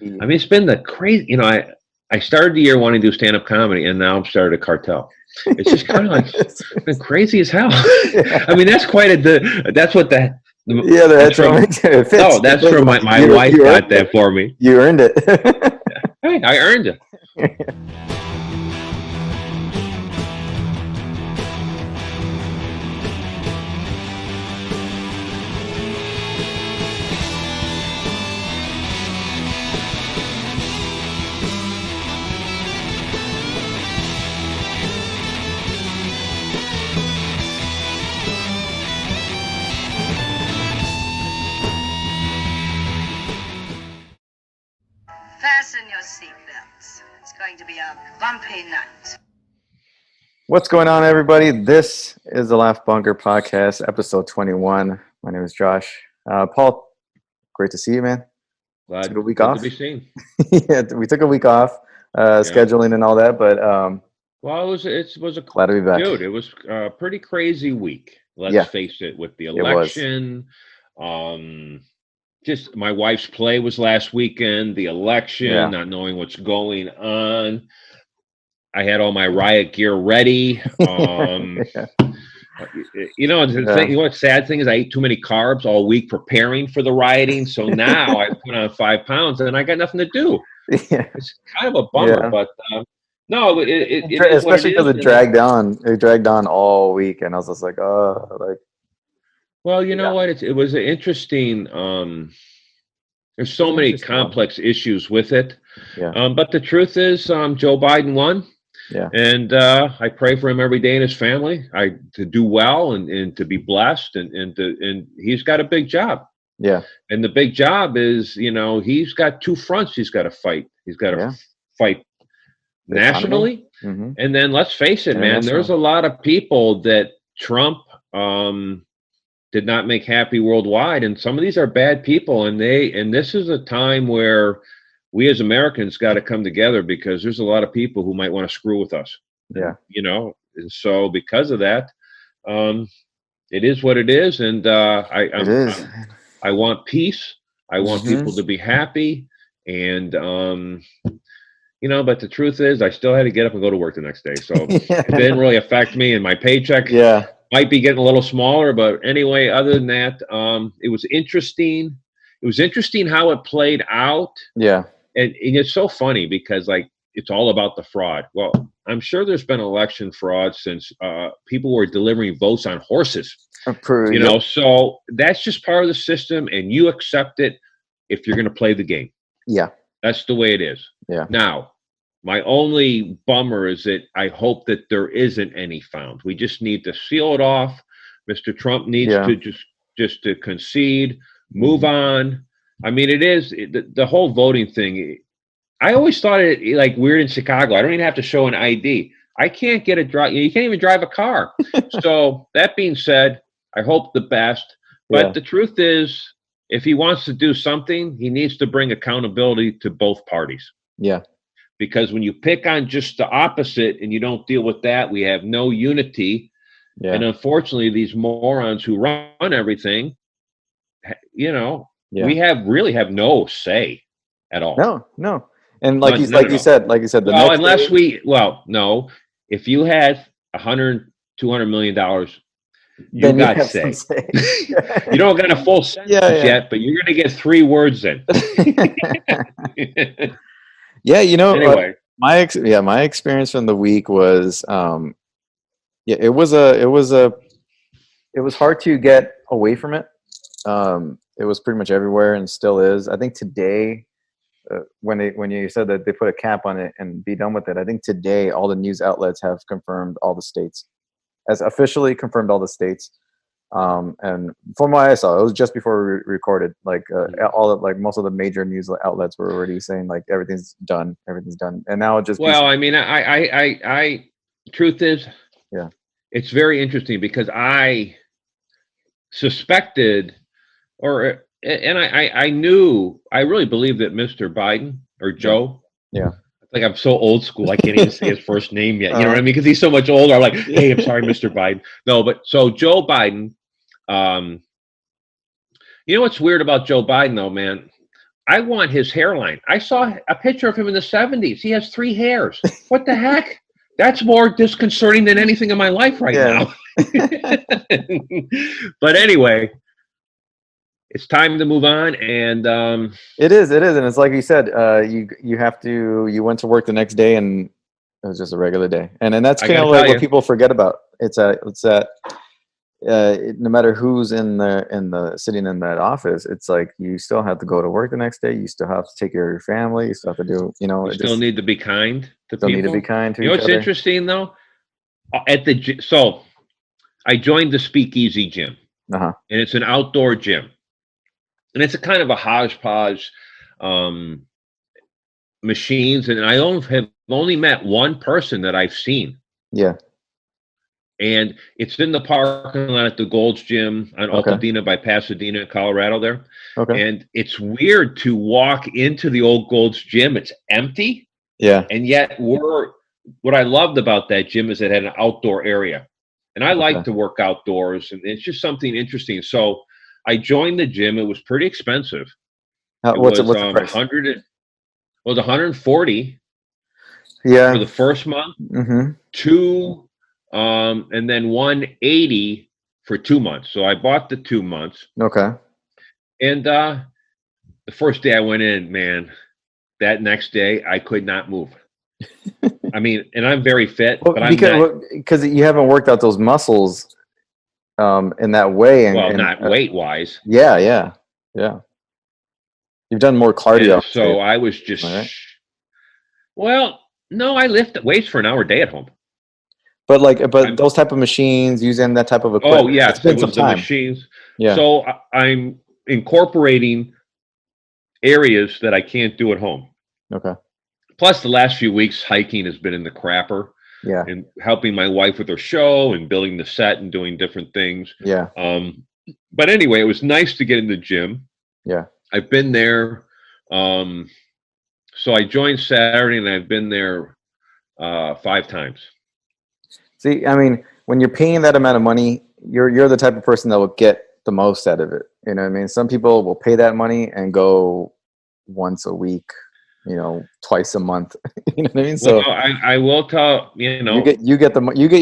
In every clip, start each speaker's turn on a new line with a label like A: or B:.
A: I mean, it's been the crazy. I started the year wanting to do stand-up comedy, and now I'm started a cartel. It's just kind of like it's been crazy as hell.
B: Yeah.
A: I mean, that's quite that's what
B: Yeah,
A: that's
B: that's
A: from.
B: from it fits.
A: No, that's from my wife got that for me.
B: You earned it.
A: Hey, I earned it.
C: Fasten your seatbelts. It's going to be a bumpy night.
B: What's going on, everybody? This is the Laugh Bunker Podcast, episode 21. My name is Josh. Paul, great to see you, man.
A: Glad
B: took a week
A: good
B: off.
A: to be seen.
B: Yeah, we took a week off, scheduling and all that, but
A: well, it was a
B: glad to be back.
A: Dude, it was a pretty crazy week. Let's face it, with the election. Just my wife's play was last weekend, the election, not knowing what's going on. I had all my riot gear ready. The sad thing is I ate too many carbs all week preparing for the rioting. So now I put on 5 pounds and I got nothing to do. Yeah. It's kind of a bummer, but no, it
B: especially because it dragged on. It dragged on all week, and I was just like,
A: Well, you know what? It was an interesting. There's so many complex issues with it. Yeah. But the truth is, Joe Biden won. Yeah. And I pray for him every day and his family. To do well and to be blessed and he's got a big job. Yeah. And the big job is, he's got two fronts he's got to fight. He's got to fight nationally. Mm-hmm. And then let's face it, man, there's a lot of people that Trump did not make happy worldwide. And some of these are bad people. And this is a time where we as Americans got to come together because there's a lot of people who might want to screw with us. Yeah. And so because of that, it is what it is. And I want peace. I want people to be happy. And, but the truth is I still had to get up and go to work the next day. So it didn't really affect me, and my paycheck might be getting a little smaller. But anyway, other than that, it was interesting. It was interesting how it played out. Yeah. And it's so funny because it's all about the fraud. Well, I'm sure there's been election fraud since people were delivering votes on horses. So that's just part of the system, and you accept it if you're going to play the game. Yeah. That's the way it is. Yeah. Now, my only bummer is that I hope that there isn't any found. We just need to seal it off. Mr. Trump needs to just to concede, move on. I mean, it is the whole voting thing. I always thought it weird in Chicago. I don't even have to show an ID. I can't get a drive. You can't even drive a car. So that being said, I hope the best. But the truth is, if he wants to do something, he needs to bring accountability to both parties. Yeah. Because when you pick on just the opposite and you don't deal with that, we have no unity. Yeah. And unfortunately, these morons who run everything, we really have no say at all. No. And like you said, if you had $200 million, you got say. You don't got a full sentence yet, but you're going to get 3 words in.
B: Anyway, my experience from the week was, it was hard to get away from it. It was pretty much everywhere and still is. I think today, when you said that they put a cap on it and be done with it, I think today all the news outlets have confirmed all the states, has officially confirmed all the states. And from what I saw, it was just before we recorded. Most of the major news outlets were already saying everything's done, and now it just.
A: Well, I mean, I truth is, it's very interesting because I suspected, I knew, I really believe that Mr. Biden or Joe. Yeah. I'm so old school. I can't even say his first name yet. You know what I mean? Because he's so much older. I'm like, hey, I'm sorry, Mr. Biden. No, but so Joe Biden. You know what's weird about Joe Biden, though, man? I want his hairline. I saw a picture of him in the 70s. He has 3 hairs. What the heck? That's more disconcerting than anything in my life right now. But anyway, it's time to move on. And
B: it is, and it's like you said, you went to work the next day, and it was just a regular day, and that's kind of like what people forget about. It's that no matter who's in the sitting in that office, it's like you still have to go to work the next day. You still have to take care of your family. You still have to do,
A: you still need to be kind to people.
B: Need to be kind to
A: each other. What's interesting though? So I joined the Speakeasy gym, and it's an outdoor gym, and it's a kind of a hodgepodge machines, and I have only met one person that I've seen.
B: Yeah.
A: And it's in the parking lot at the Gold's Gym on Altadena by Pasadena, Colorado there.
B: Okay.
A: And it's weird to walk into the old Gold's Gym. It's empty.
B: Yeah.
A: And yet what I loved about that gym is it had an outdoor area. And I like to work outdoors, and it's just something interesting. So I joined the gym. It was pretty expensive.
B: What's the price?
A: It was $140
B: for
A: the first month. Mm-hmm. And then $180 for 2 months. So I bought the 2 months.
B: Okay.
A: And the first day I went in, man, that next day I could not move. I mean, and I'm very fit, but
B: because you haven't worked out those muscles in that way. And
A: not weight wise.
B: Yeah. You've done more cardio.
A: And so I was just, well, no, I lift weights for an hour a day at home.
B: But those type of machines, using that type of equipment.
A: Oh yeah,
B: it's been some time.
A: The machines.
B: Yeah.
A: So I'm incorporating areas that I can't do at home.
B: Okay.
A: Plus, the last few weeks hiking has been in the crapper.
B: Yeah.
A: And helping my wife with her show and building the set and doing different things.
B: Yeah.
A: But anyway, it was nice to get in the gym.
B: Yeah.
A: I've been there. So I joined Saturday, and I've been there 5 times.
B: See, I mean, when you're paying that amount of money, you're the type of person that will get the most out of it. You know what I mean? Some people will pay that money and go once a week, twice a month. You know what I mean? So
A: I will tell
B: you get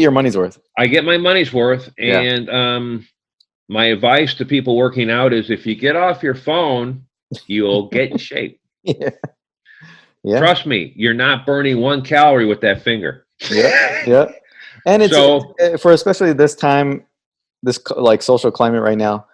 B: your money's worth.
A: I get my money's worth, and my advice to people working out is if you get off your phone, you'll get in shape.
B: Yeah.
A: Trust me, you're not burning 1 calorie with that finger.
B: Yeah. And it's for especially this time, this like social climate right now,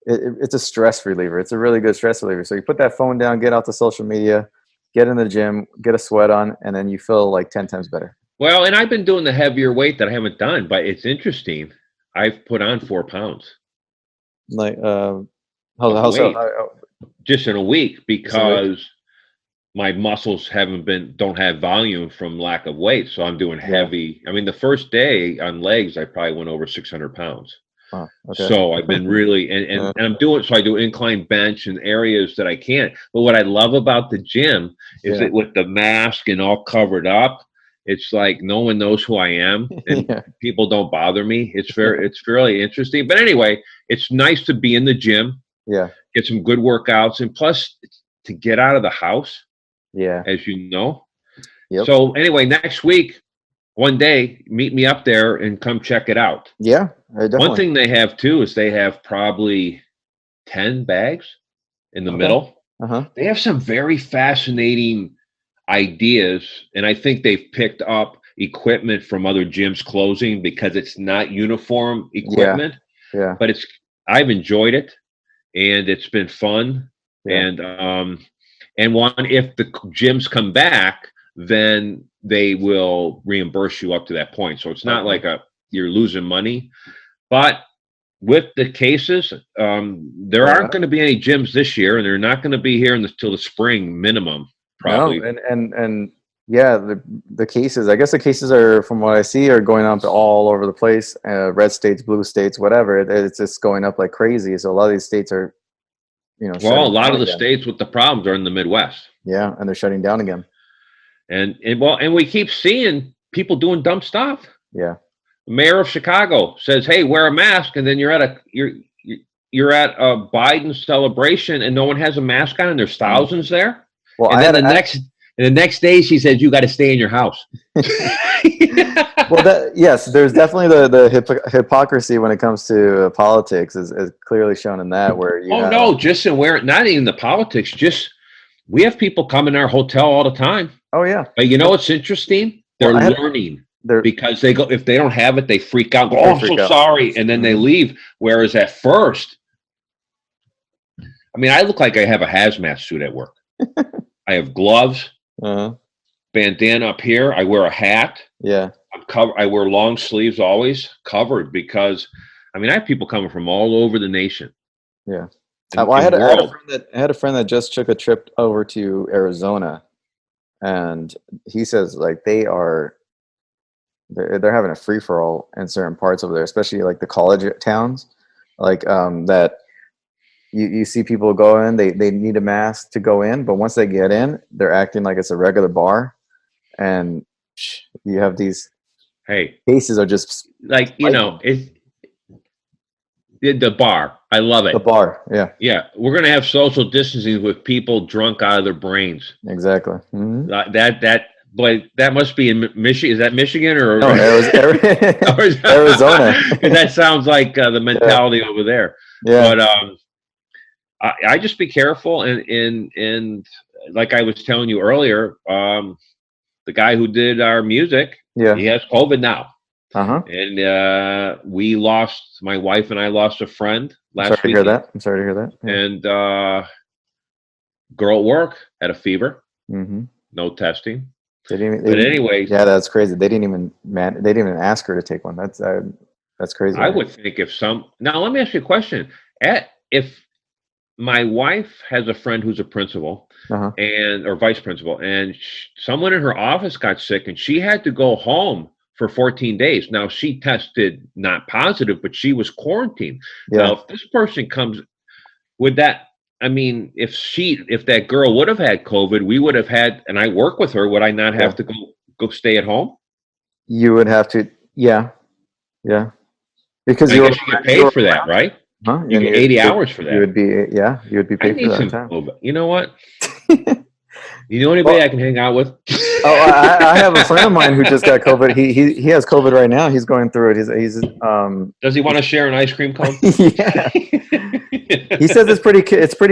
B: it's a stress reliever. It's a really good stress reliever. So you put that phone down, get out to social media, get in the gym, get a sweat on, and then you feel like 10 times better.
A: Well, and I've been doing the heavier weight that I haven't done, but it's interesting. I've put on 4 pounds.
B: Like how so?
A: Just in a week, because my muscles don't have volume from lack of weight. So I'm doing heavy. I mean, the first day on legs, I probably went over 600 pounds.
B: Oh, okay.
A: So I've been really, and I do incline bench in areas that I can't. But what I love about the gym is that with the mask and all covered up, it's like no one knows who I am, and people don't bother me. It's fairly interesting. But anyway, it's nice to be in the gym.
B: Yeah.
A: Get some good workouts, and plus to get out of the house.
B: Yeah.
A: As you know.
B: Yep.
A: So anyway, next week, one day, meet me up there and come check it out.
B: Yeah. Definitely.
A: One thing they have too is they have probably 10 bags in the middle. They have some very fascinating ideas, and I think they've picked up equipment from other gyms closing because it's not uniform equipment.
B: Yeah.
A: But I've enjoyed it, and it's been fun.
B: Yeah.
A: And if the gyms come back, then they will reimburse you up to that point. So it's not like you're losing money. But with the cases, there aren't going to be any gyms this year, and they're not going to be here until the spring minimum, probably.
B: No, and the cases. I guess the cases are, from what I see, are going up all over the place. Red states, blue states, whatever. It's just going up like crazy. So a lot of these states are.
A: A lot of the states with the problems are in the Midwest.
B: Yeah, and they're shutting down again.
A: And we keep seeing people doing dumb stuff.
B: Yeah.
A: The mayor of Chicago says, "Hey, wear a mask," and then you're at you're at a Biden celebration and no one has a mask on and there's thousands there.
B: Well,
A: and then the next day she says you got to stay in your house.
B: Well, yes, there's definitely the hypocrisy when it comes to politics is clearly shown in that where you.
A: No, just in where not even the politics. Just we have people come in our hotel all the time.
B: Oh yeah,
A: but you know what's interesting? They're learning. Because they go, if they don't have it, they freak out. Go, I'm so sorry, and then they leave. Whereas at first, I mean, I look like I have a hazmat suit at work. I have gloves, bandana up here. I wear a hat.
B: Yeah,
A: I wear long sleeves, always covered because, I mean, I have people coming from all over the nation.
B: Yeah, well, I had a friend that just took a trip over to Arizona, and he says like they're having a free for all in certain parts over there, especially like the college towns, like that. You see people go in, they need a mask to go in, but once they get in, they're acting like it's a regular bar, and you have these cases are just
A: like the bar. I love it.
B: The bar,
A: yeah. We're gonna have social distancing with people drunk out of their brains.
B: Exactly. Mm-hmm.
A: But that must be in Michigan. Is that Michigan or
B: Arizona?
A: That sounds like the mentality over there.
B: Yeah.
A: But I just be careful, and like I was telling you earlier, the guy who did our music, he has COVID now. And my wife and I lost a friend last week.
B: I'm sorry to hear that. Yeah.
A: And girl at work had a fever.
B: Mm-hmm.
A: No testing.
B: Anyway, yeah, that's crazy. They didn't even ask her to take one. That's crazy.
A: I would think now let me ask you a question. If my wife has a friend who's a principal or vice principal, and someone in her office got sick and she had to go home for 14 days. Now she tested not positive, but she was quarantined. Yeah. Now, if this person comes with that, I mean, if that girl would have had COVID, we would have had, and I work with her, would I not have to go stay at home?
B: You would have to, yeah. Because
A: you get paid for that, right? You get 80 hours for that.
B: You would be paid for that time.
A: You know what? You know anybody I can hang out with?
B: I have a friend of mine who just got COVID. He has COVID right now. He's going through it. He's
A: Does he want to share an ice cream cone?
B: Yeah. He says it's pretty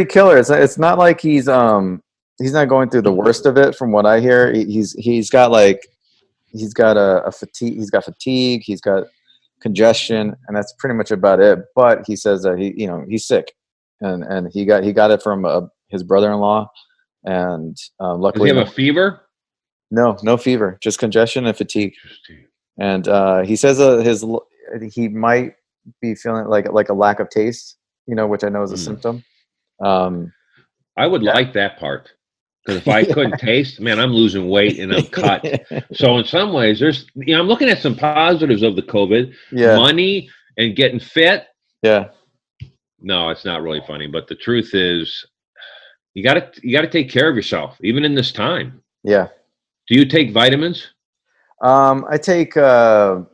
B: killer. It's not like he's not going through the worst of it from what I hear. He's got a fatigue. He's got fatigue. He's got congestion, and that's pretty much about it. But he says that he's sick, and he got it from his brother-in-law, and luckily
A: does he have a fever?
B: No fever, just congestion and fatigue. And he says he might be feeling like a lack of taste, which I know is a symptom.
A: I would like that part, because if I couldn't taste, man, I'm losing weight and I'm cut. So in some ways, I'm looking at some positives of the COVID. Yeah. Money and getting fit.
B: Yeah.
A: No, it's not really funny, but the truth is, you gotta take care of yourself, even in this time.
B: Yeah.
A: Do you take vitamins?
B: I take some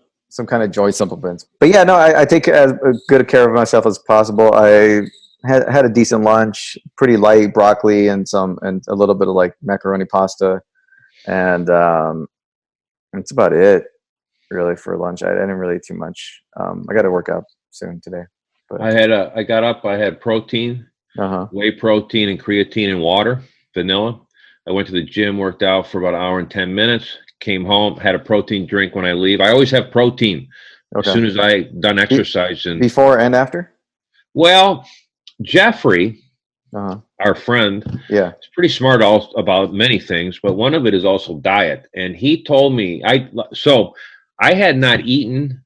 B: kind of joint supplements, but yeah, no, I take as good care of myself as possible. I had a decent lunch, pretty light broccoli and a little bit of like macaroni pasta, and that's about it really for lunch. I didn't really eat too much. I got to work out soon today. But
A: I got up. I had protein, whey protein, and creatine and water, vanilla. I went to the gym, worked out for about an hour and 10 minutes, came home, had a protein drink when I leave. I always have protein as soon as I done exercise. And
B: before and after?
A: Well, Jeffrey, our friend, is pretty smart about many things, but one of it is also diet. And he told me, I had not eaten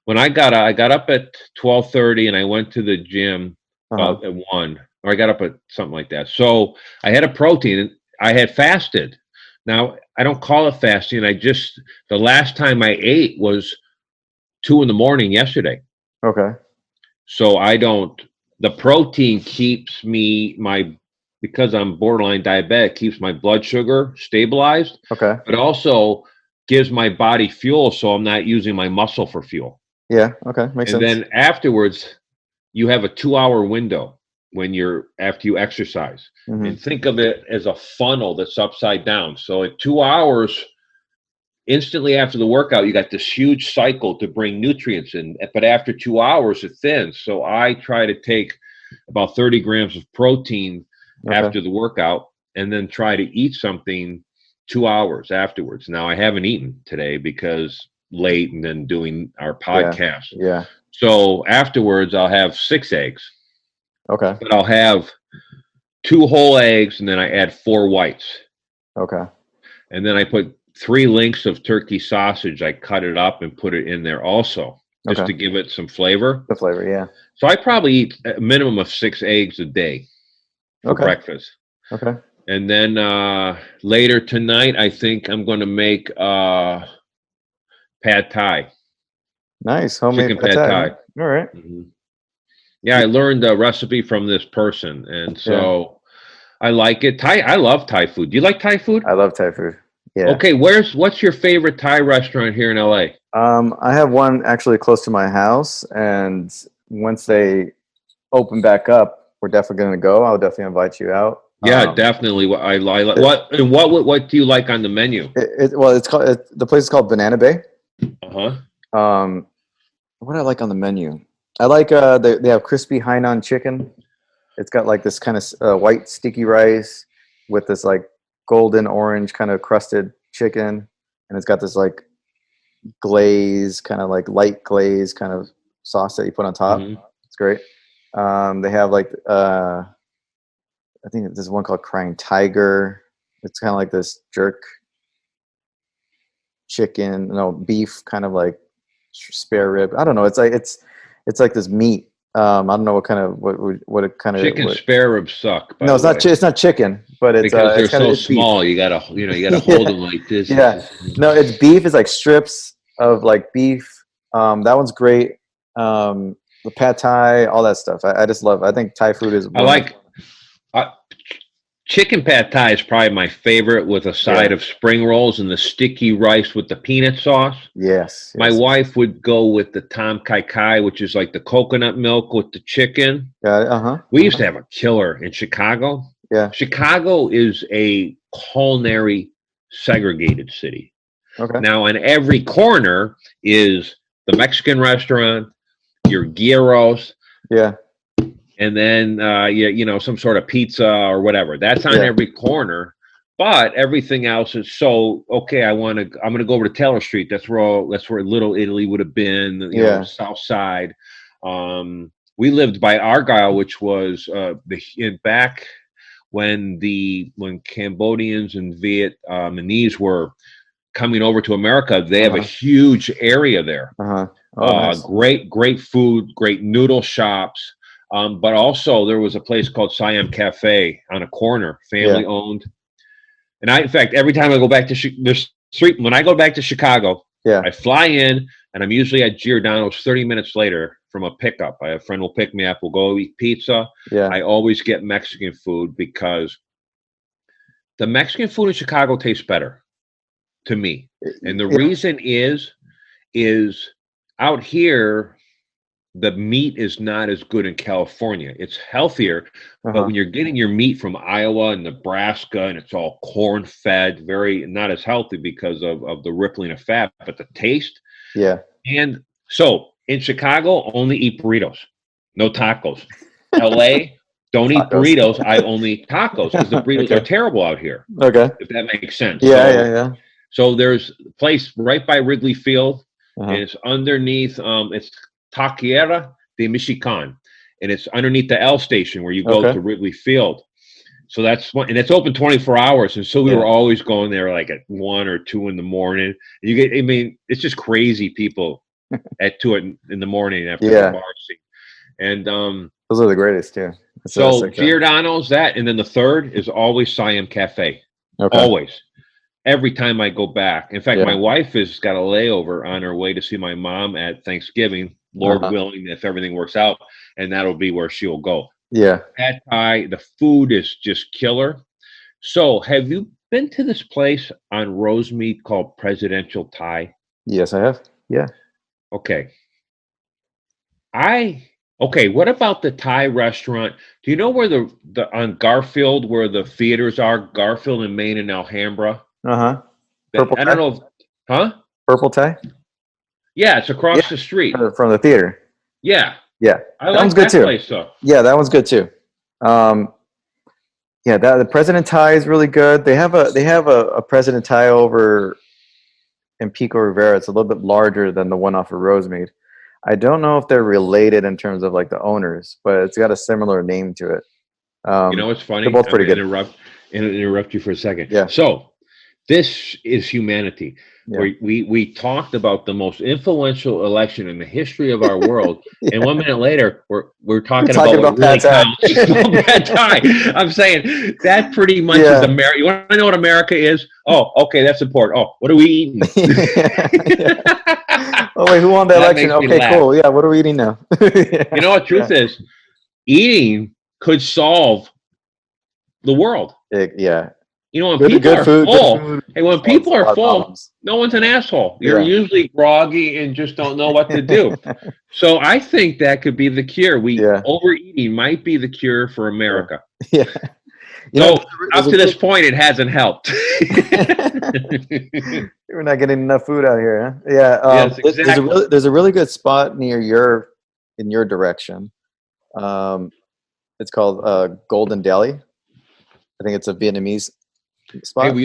A: when I got up at 12:30 and I went to the gym about at 1. Or I got up at something like that. So I had a protein. I had fasted. Now, I don't call it fasting. The last time I ate was 2 a.m. yesterday.
B: Okay.
A: So the protein keeps because I'm borderline diabetic, keeps my blood sugar stabilized.
B: Okay.
A: But also gives my body fuel, so I'm not using my muscle for fuel.
B: Yeah. Okay. Makes sense.
A: And then afterwards, you have a 2-hour window when you're after you exercise, and think of it as a funnel that's upside down. So at 2 hours, instantly after the workout, you got this huge cycle to bring nutrients in, but after 2 hours, it thins. So I try to take about 30 grams of protein after the workout, and then try to eat something 2 hours afterwards. Now I haven't eaten today because late and then doing our podcast.
B: Yeah.
A: So afterwards, I'll have 6 eggs.
B: Okay.
A: But I'll have 2 whole eggs, and then I add 4 whites.
B: Okay.
A: And then I put 3 links of turkey sausage. I cut it up and put it in there also, just to give it some flavor.
B: The flavor, yeah.
A: So I probably eat a minimum of 6 eggs a day for breakfast.
B: Okay.
A: And then later tonight, I think I'm going to make pad thai.
B: Nice. Homemade
A: Chicken pad thai.
B: All right.
A: Yeah, I learned a recipe from this person, and so I like it. I love Thai food. Do you like Thai food?
B: I love Thai food. Yeah.
A: Okay, what's your favorite Thai restaurant here in LA?
B: I have one actually close to my house, and once they open back up, we're definitely going to go. I'll definitely invite you out.
A: Yeah, definitely. I like what do you like on the menu?
B: It's called the place is called Banana Bay. What do I like on the menu? I like they have crispy Hainan chicken. It's got like this kind of white sticky rice with this like golden orange kind of crusted chicken, and it's got this like glaze, kind of like light glaze kind of sauce that you put on top. It's great. They have like I think there's one called Crying Tiger. It's kind of like this jerk chicken, beef, kind of like spare rib. I don't know. It's like this meat. I don't know what kind of what it kind of
A: chicken spare ribs suck.
B: No, it's not. It's not chicken, but it's
A: because they're so
B: it's
A: small. Beef. You gotta hold them like this.
B: Yeah. No, it's beef. It's like strips of like beef. That one's great. The pad thai, all that stuff. I just love. I think Thai food is.
A: I like. Chicken pad thai is probably my favorite, with a side of spring rolls and the sticky rice with the peanut sauce.
B: Yes.
A: My wife would go with the tom kai kai, which is like the coconut milk with the chicken. We used to have a killer in Chicago.
B: Yeah.
A: Chicago is a culinary segregated city.
B: Okay.
A: Now, on every corner is the Mexican restaurant, your gyros.
B: Yeah.
A: And then, some sort of pizza or whatever. That's on every corner, but everything else is so okay. I'm going to go over to Taylor Street. That's where Little Italy would have been. You know, South Side. We lived by Argyle, which was back when Cambodians and Vietnamese were coming over to America. They have a huge area there.
B: Nice.
A: Great food, great noodle shops. But also there was a place called Siam Cafe on a corner, family owned. And in fact, every time I go back to when I go back to Chicago, I fly in, and I'm usually at Giordano's 30 minutes later from a pickup. A friend will pick me up. We'll go eat pizza. I always get Mexican food because the Mexican food in Chicago tastes better to me. And the reason is out here, the meat is not as good in California. It's healthier, but when you're getting your meat from Iowa and Nebraska, and it's all corn-fed, very not as healthy because of the rippling of fat, but the taste.
B: Yeah.
A: And so in Chicago, only eat burritos, no tacos. LA, don't eat burritos. I only eat tacos because the burritos are terrible out here.
B: Okay.
A: If that makes sense.
B: Yeah.
A: So there's a place right by Wrigley Field, and it's underneath. It's Taqueria de Michoacan, and it's underneath the L station where you go to Wrigley Field. So that's one, and it's open 24 hours. And so we were always going there like at 1 or 2 in the morning. It's just crazy people at 2 in the morning after the bar scene. And
B: those are the greatest too.
A: So Giordano's and then the third is always Siam Cafe. Always. Every time I go back. In fact, my wife has got a layover on her way to see my mom at Thanksgiving, Lord willing, if everything works out, and that'll be where she'll go. Yeah. Pad Thai, the food is just killer. So have you been to this place on Rosemead called Presidential Thai?
B: Yes, I have. Yeah.
A: Okay. I Okay, what about the Thai restaurant? Do you know where the on Garfield, where the theaters are, Garfield and Main and Alhambra?
B: Uh-huh. Purple
A: I don't
B: tie?
A: know huh?
B: Purple tie?
A: Yeah, it's
B: Yeah,
A: across the street.
B: from the theater.
A: Yeah.
B: Yeah.
A: I
B: That
A: like
B: one's good
A: that
B: too.
A: place though.
B: Yeah, that one's good too. Yeah, the President Thai is really good. They have a President Thai over in Pico Rivera. It's a little bit larger than the one off of Rosemead. I don't know if they're related in terms of like the owners, but it's got a similar name to it.
A: You know what's funny?
B: They're both
A: I'm
B: pretty
A: gonna
B: good.
A: interrupt you for a second.
B: Yeah.
A: So this is humanity.
B: Yeah.
A: Where we talked about the most influential election in the history of our world,
B: Yeah.
A: and 1 minute later we're talking
B: talking
A: about what
B: about
A: really
B: Pad Thai.
A: counts. Pad Thai. I'm saying that pretty much
B: Yeah.
A: is America. You want to know what America is? Oh, okay, that's important. Oh, what are we eating?
B: Yeah. Oh wait, who won the
A: That
B: election?
A: makes me
B: Okay,
A: laugh.
B: cool. Yeah, what are we eating now? Yeah.
A: You know what truth is? Eating could solve the world.
B: Yeah.
A: You know, when
B: Good
A: people are
B: food.
A: full,
B: Good food.
A: hey, when
B: solves
A: people
B: a lot
A: are
B: of
A: full,
B: problems.
A: no one's an asshole. You're
B: Yeah.
A: usually groggy and just don't know what to do. So I think that could be the cure.
B: Yeah.
A: Overeating might be the cure for America.
B: Yeah. You
A: So
B: know,
A: up to this point, it hasn't helped.
B: we're not getting enough food out here. Huh? Yeah.
A: Yes, exactly.
B: There's a really good spot near in your direction. It's called Golden Deli. I think it's a Vietnamese spot.
A: Hey, will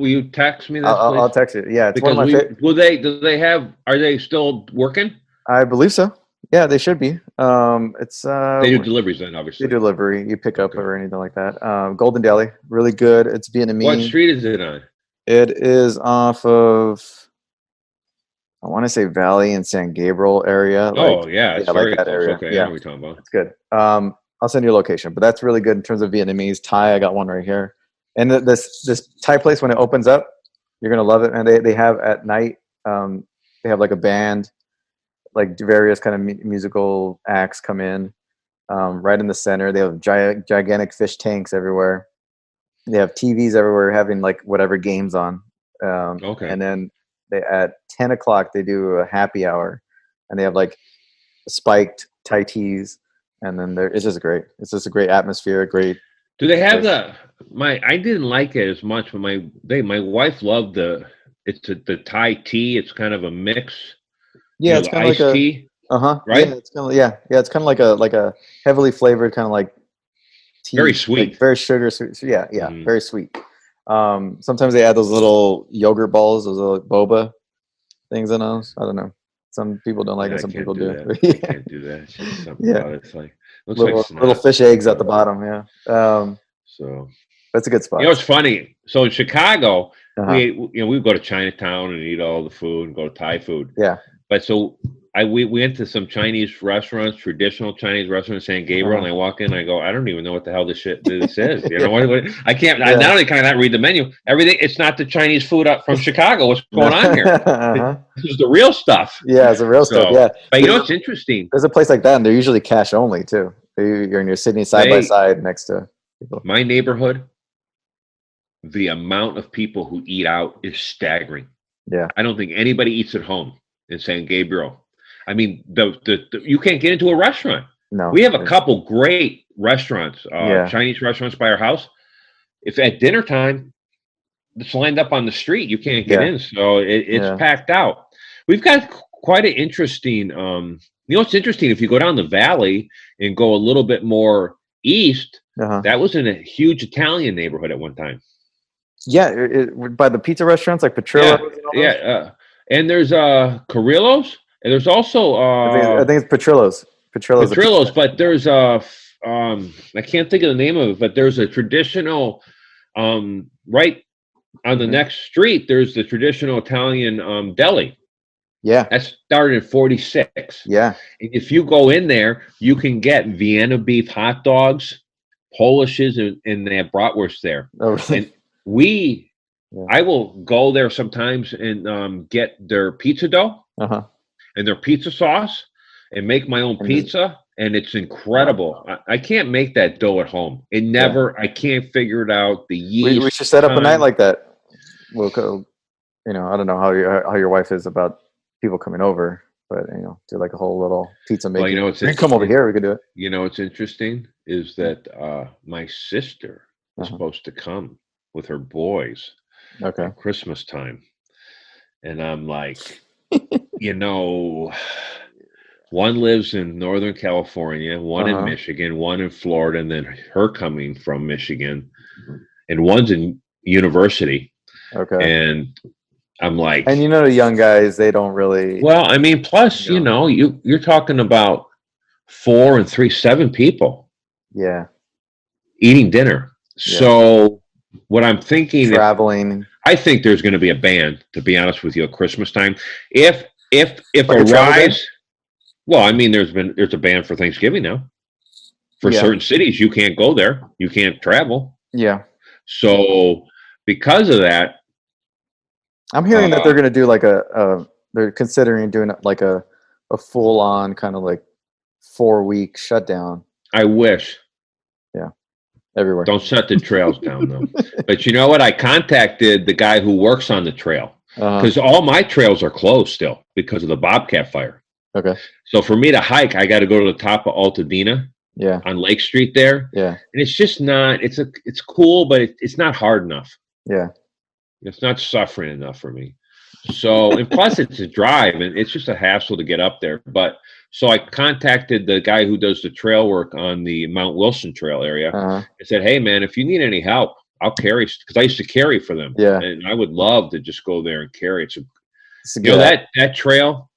A: you text me this, please?
B: I'll text you. Yeah, it's
A: Because
B: one of my favorite.
A: are they still working?
B: I believe so. Yeah, they should be. It's
A: They do deliveries then, obviously.
B: they do delivery. You pick up
A: Okay.
B: or anything like that. Golden Deli, really good. It's Vietnamese.
A: What street is it on?
B: It is off of, I want to say Valley and San Gabriel area.
A: Oh, yeah. It's very
B: like that
A: close.
B: area.
A: Okay, I know
B: Yeah,
A: what you're talking about.
B: it's good. I'll send you a location, but that's really good in terms of Vietnamese. Thai, I got one right here. And this Thai place, when it opens up, you're gonna love it. And they have at night, they have like a band, like various kind of musical acts come in. Right in the center, they have gigantic fish tanks everywhere. They have TVs everywhere, having like whatever games on.
A: Okay.
B: And then at 10 o'clock they do a happy hour, and they have like spiked Thai teas, and then it's just great. It's just a great atmosphere. Great.
A: Do they have I didn't like it as much, but my wife loved the Thai tea. It's kind of a mix.
B: Yeah, it's kind of like a
A: tea.
B: Right. Yeah, it's kind of it's kind of like a heavily flavored kind of like tea,
A: very sweet,
B: like very sugar sweet. Yeah,
A: Mm-hmm.
B: very sweet. Sometimes they add those little yogurt balls, those little boba things in those. I don't know. Some people don't like it. Some people do.
A: I can't do that. It's just something about it. It's like looks
B: little fish eggs at the bottom. Yeah.
A: So
B: that's a good spot.
A: You know, it's funny. So in Chicago,
B: Uh-huh.
A: we go to Chinatown and eat all the food and go to Thai food.
B: Yeah.
A: But so we went to some Chinese restaurants, traditional Chinese restaurant in San Gabriel, and I walk in, I go, I don't even know what the hell this is. You know what I can't. I not only can I not read the menu, everything. It's not the Chinese food up from Chicago. What's going on here? This is the real stuff.
B: Yeah, it's the real stuff. Yeah.
A: But you know what's interesting?
B: There's a place like that, and they're usually cash only too. You're sitting side by side next to people.
A: My neighborhood, the amount of people who eat out is staggering.
B: Yeah.
A: I don't think anybody eats at home in San Gabriel. I mean, you can't get into a restaurant.
B: No.
A: We have a couple great restaurants,
B: Yeah.
A: Chinese restaurants by our house. If at dinner time, it's lined up on the street, you can't get in. So it's packed out. We've got quite an interesting, you know, it's interesting if you go down the valley and go a little bit more east, that was in a huge Italian neighborhood at one time.
B: Yeah, by the pizza restaurants like Petrillo.
A: Yeah, and there's Carrillo's, and there's also
B: I think it's Petrillo's.
A: Petrillo's, but there's I can't think of the name of it, but there's a traditional right on the next street. There's the traditional Italian deli.
B: Yeah,
A: that started in 46.
B: Yeah,
A: and if you go in there, you can get Vienna beef hot dogs, Polishes, and they have bratwurst there.
B: Oh, really?
A: And I will go there sometimes and get their pizza dough and their pizza sauce and make my own pizza, and it's incredible. I can't make that dough at home. It never. I can't figure it out. The yeast.
B: We should set up a night like that. We'll go. You know, I don't know how your wife is about people coming over, but do like a whole little pizza making.
A: Well,
B: you can come over here. We could do it.
A: What's interesting is that my sister was supposed to come with her boys at Christmas time, and I'm like, one lives in Northern California, one in Michigan, one in Florida, and then her coming from Michigan, and one's in university. Okay. And I'm like,
B: and the young guys, they don't really.
A: Well, I mean, plus, you're talking about 4 and 3, 7 people.
B: Yeah.
A: Eating dinner. Yeah. So what I'm thinking,
B: traveling.
A: I think there's going to be a ban, to be honest with you, at Christmas time. If a rise. Well, I mean, there's a ban for Thanksgiving now. For certain cities, you can't go there. You can't travel.
B: Yeah.
A: So because of that,
B: I'm hearing that they're going to do like they're considering doing like a full on kind of like 4-week shutdown.
A: I wish.
B: Yeah. Everywhere.
A: Don't shut the trails down though. But you know what? I contacted the guy who works on the trail because all my trails are closed still because of the bobcat fire.
B: Okay.
A: So for me to hike, I got to go to the top of Altadena.
B: Yeah.
A: On Lake Street there.
B: Yeah.
A: And it's just not. It's cool, but it's not hard enough.
B: Yeah.
A: It's not suffering enough for me. So, and plus it's a drive, and it's just a hassle to get up there. But so I contacted the guy who does the trail work on the Mount Wilson Trail area. I said, "Hey, man, if you need any help, I'll carry," because I used to carry for them.
B: Yeah.
A: And I would love to just go there and carry. It's that trail.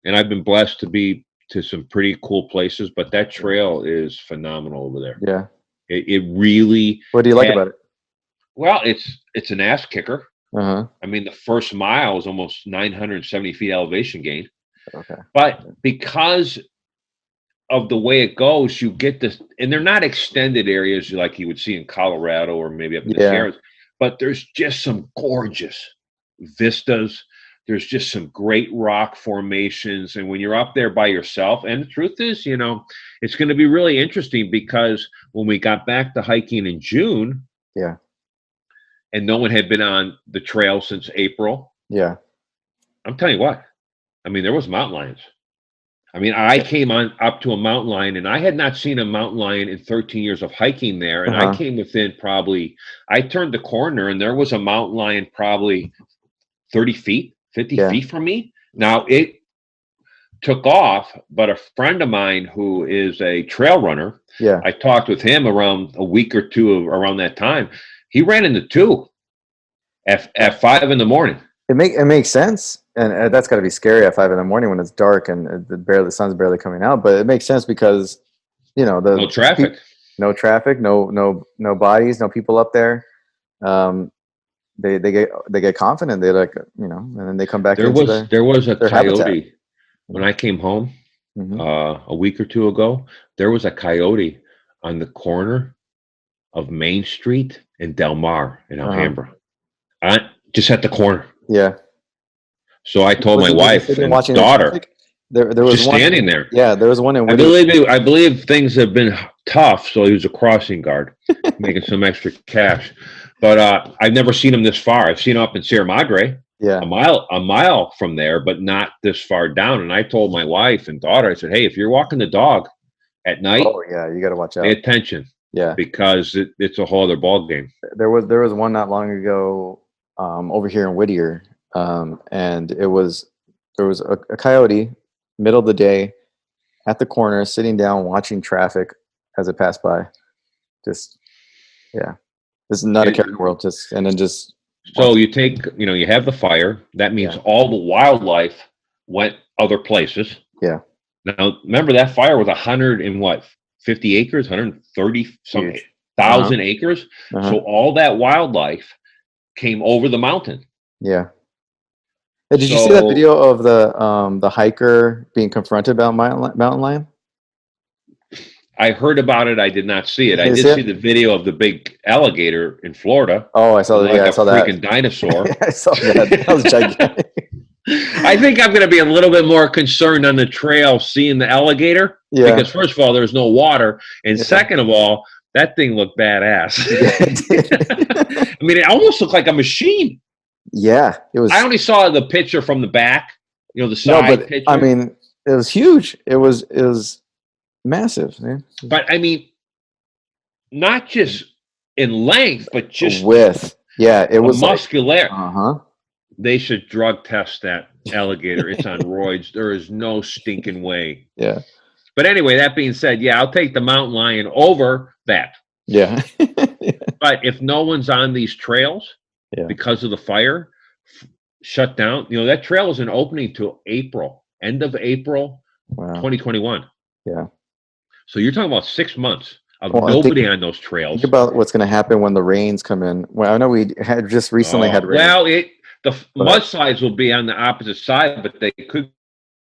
A: And I've been blessed to be to some pretty cool places, but that trail is phenomenal over there.
B: Yeah.
A: It really.
B: What do you like about it?
A: Well, it's an ass kicker. I mean, the first mile is almost 970 feet elevation gain.
B: Okay.
A: But because of the way it goes, you get this, and they're not extended areas like you would see in Colorado or maybe up in the Sierras, but there's just some gorgeous vistas. There's just some great rock formations. And when you're up there by yourself, and the truth is, it's going to be really interesting because when we got back to hiking in June, and no one had been on the trail since April.
B: Yeah.
A: I'm telling you what, I mean, there was mountain lions. I mean, I came up to a mountain lion, and I had not seen a mountain lion in 13 years of hiking there. And I came within I turned the corner, and there was a mountain lion probably 30 feet. 50 feet from me. Now it took off, but a friend of mine who is a trail runner, I talked with him around a week or two around that time. He ran into 2 at 5 in the morning.
B: It makes sense, and that's got to be scary at 5 in the morning when it's dark and the sun's barely coming out. But it makes sense because no traffic, no bodies, no people up there. They get confident. They and then they come back.
A: There was a coyote habitat. When I came home a week or 2 ago. There was a coyote on the corner of Main Street and Del Mar in Alhambra. Just at the corner.
B: Yeah.
A: So I told my wife and daughter.
B: There was
A: just
B: one
A: standing there.
B: Yeah, there was one in.
A: I believe things have been tough, so he was a crossing guard, making some extra cash. But I've never seen him this far. I've seen him up in Sierra Madre, a mile from there, but not this far down. And I told my wife and daughter, I said, "Hey, if you're walking the dog at night,
B: you got to watch out.
A: Pay attention, because it's a whole other ball game."
B: There was one not long ago over here in Whittier, and there was a coyote, middle of the day, at the corner, sitting down watching traffic as it passed by. This is not a care in the world.
A: So you take, you have the fire. That means all the wildlife went other places.
B: Yeah.
A: Now remember that fire was 150 acres, 130 something thousand acres. So all that wildlife came over the mountain.
B: Yeah. Hey, did you see that video of the hiker being confronted by a mountain lion?
A: I heard about it. I did not see it. I did see the video of the big alligator in Florida.
B: Oh, I saw that. I saw that.
A: Freaking dinosaur.
B: I saw that. That was gigantic.
A: I think I'm going to be a little bit more concerned on the trail seeing the alligator. Yeah. Because first of all, there's no water. And second of all, that thing looked badass. I mean, it almost looked like a machine.
B: Yeah. It was.
A: I only saw the picture from the back. You know, the side picture.
B: I mean, it was huge. It was massive, man.
A: But I mean, not just in length, but just
B: width. Yeah, it was
A: muscular.
B: Like,
A: They should drug test that alligator. It's on roids. There is no stinking way.
B: Yeah.
A: But anyway, that being said, yeah, I'll take the mountain lion over that.
B: Yeah.
A: But if no one's on these trails because of the fire, shut down, you know, that trail isn't opening till end of April, 2021.
B: Yeah.
A: So you're talking about 6 months of nobody on those trails.
B: Think about what's going to happen when the rains come in. Well, I know we had just recently had rain.
A: Well, the mudslides will be on the opposite side, but they could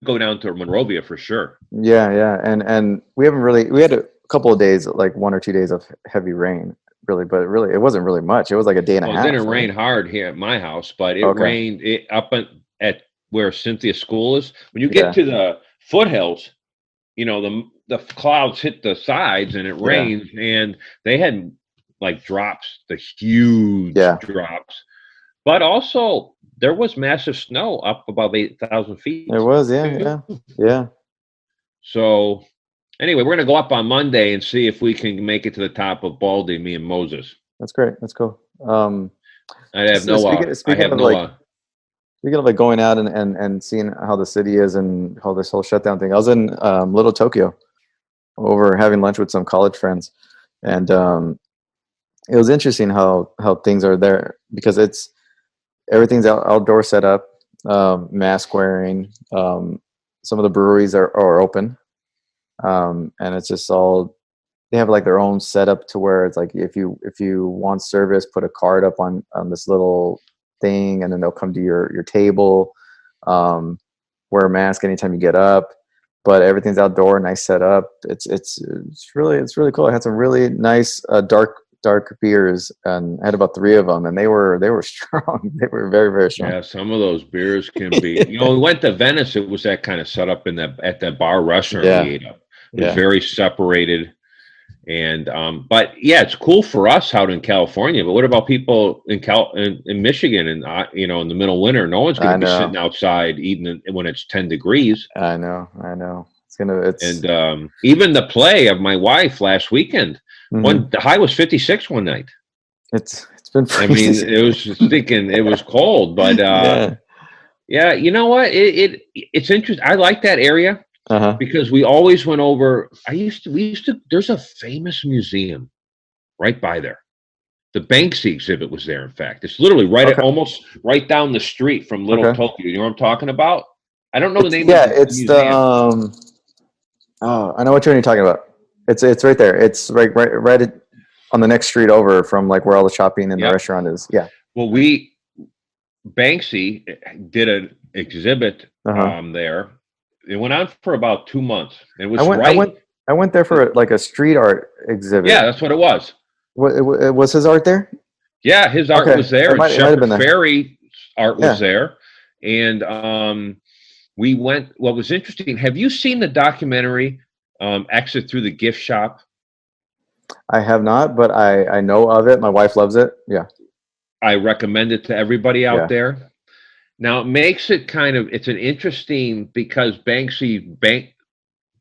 A: go down to Monrovia for sure.
B: Yeah, and we had a couple of days, like 1 or 2 days of heavy rain, really, but really it wasn't really much. It was like a day and a half.
A: It didn't rain hard here at my house, but it rained up at where Cynthia's school is. When you get to the foothills, you know, the clouds hit the sides and it rains, and they had like drops, the huge drops. But also, there was massive snow up above 8,000 feet.
B: There was, yeah.
A: So, anyway, we're going to go up on Monday and see if we can make it to the top of Baldy, me and Moses.
B: That's great. That's cool.
A: Speaking
B: of like going out and seeing how the city is and how this whole shutdown thing, I was in Little Tokyo over having lunch with some college friends. And it was interesting how things are there because everything's outdoor set up, mask wearing. Some of the breweries are open, and it's just all they have like their own setup to where it's like if you want service, put a card up on this little thing, and then they'll come to your table. Wear a mask anytime you get up, but everything's outdoor, nice setup. It's really cool. I had some really nice dark beers, and I had about 3 of them, and they were strong. They were very, very strong.
A: Yeah, some of those beers can be. You know, we went to Venice. It was that kind of setup at that bar restaurant we ate up. It was very separated, and but yeah, it's cool for us out in California. But what about people in Michigan and you know, in the middle of winter? No one's going to be sitting outside eating when it's 10 degrees.
B: I know.
A: And even the play of my wife last weekend. The high was 56 one night.
B: It's been freezing.
A: I mean, it was cold, but yeah, you know what? It's interesting. I like that area because we always went over. There's a famous museum right by there. The Banksy exhibit was there. In fact, it's literally almost right down the street from Little Tokyo. You know what I'm talking about? I don't know the name.
B: Yeah, it's museum. I know what you're talking about. It's right there. It's right on the next street over from like where all the shopping and the restaurant is. Yeah.
A: Well, Banksy did an exhibit there. It went on for about 2 months. It was
B: I went there for like a street art exhibit.
A: Yeah, that's what it was.
B: Was his art there?
A: Yeah, his art was there. Fairy art was there, and we went. What was interesting? Have you seen the documentary? Exit Through the Gift Shop?
B: I have not, but I know of it. My wife loves it. Yeah.
A: I recommend it to everybody out there. Now it makes it it's an interesting because Banksy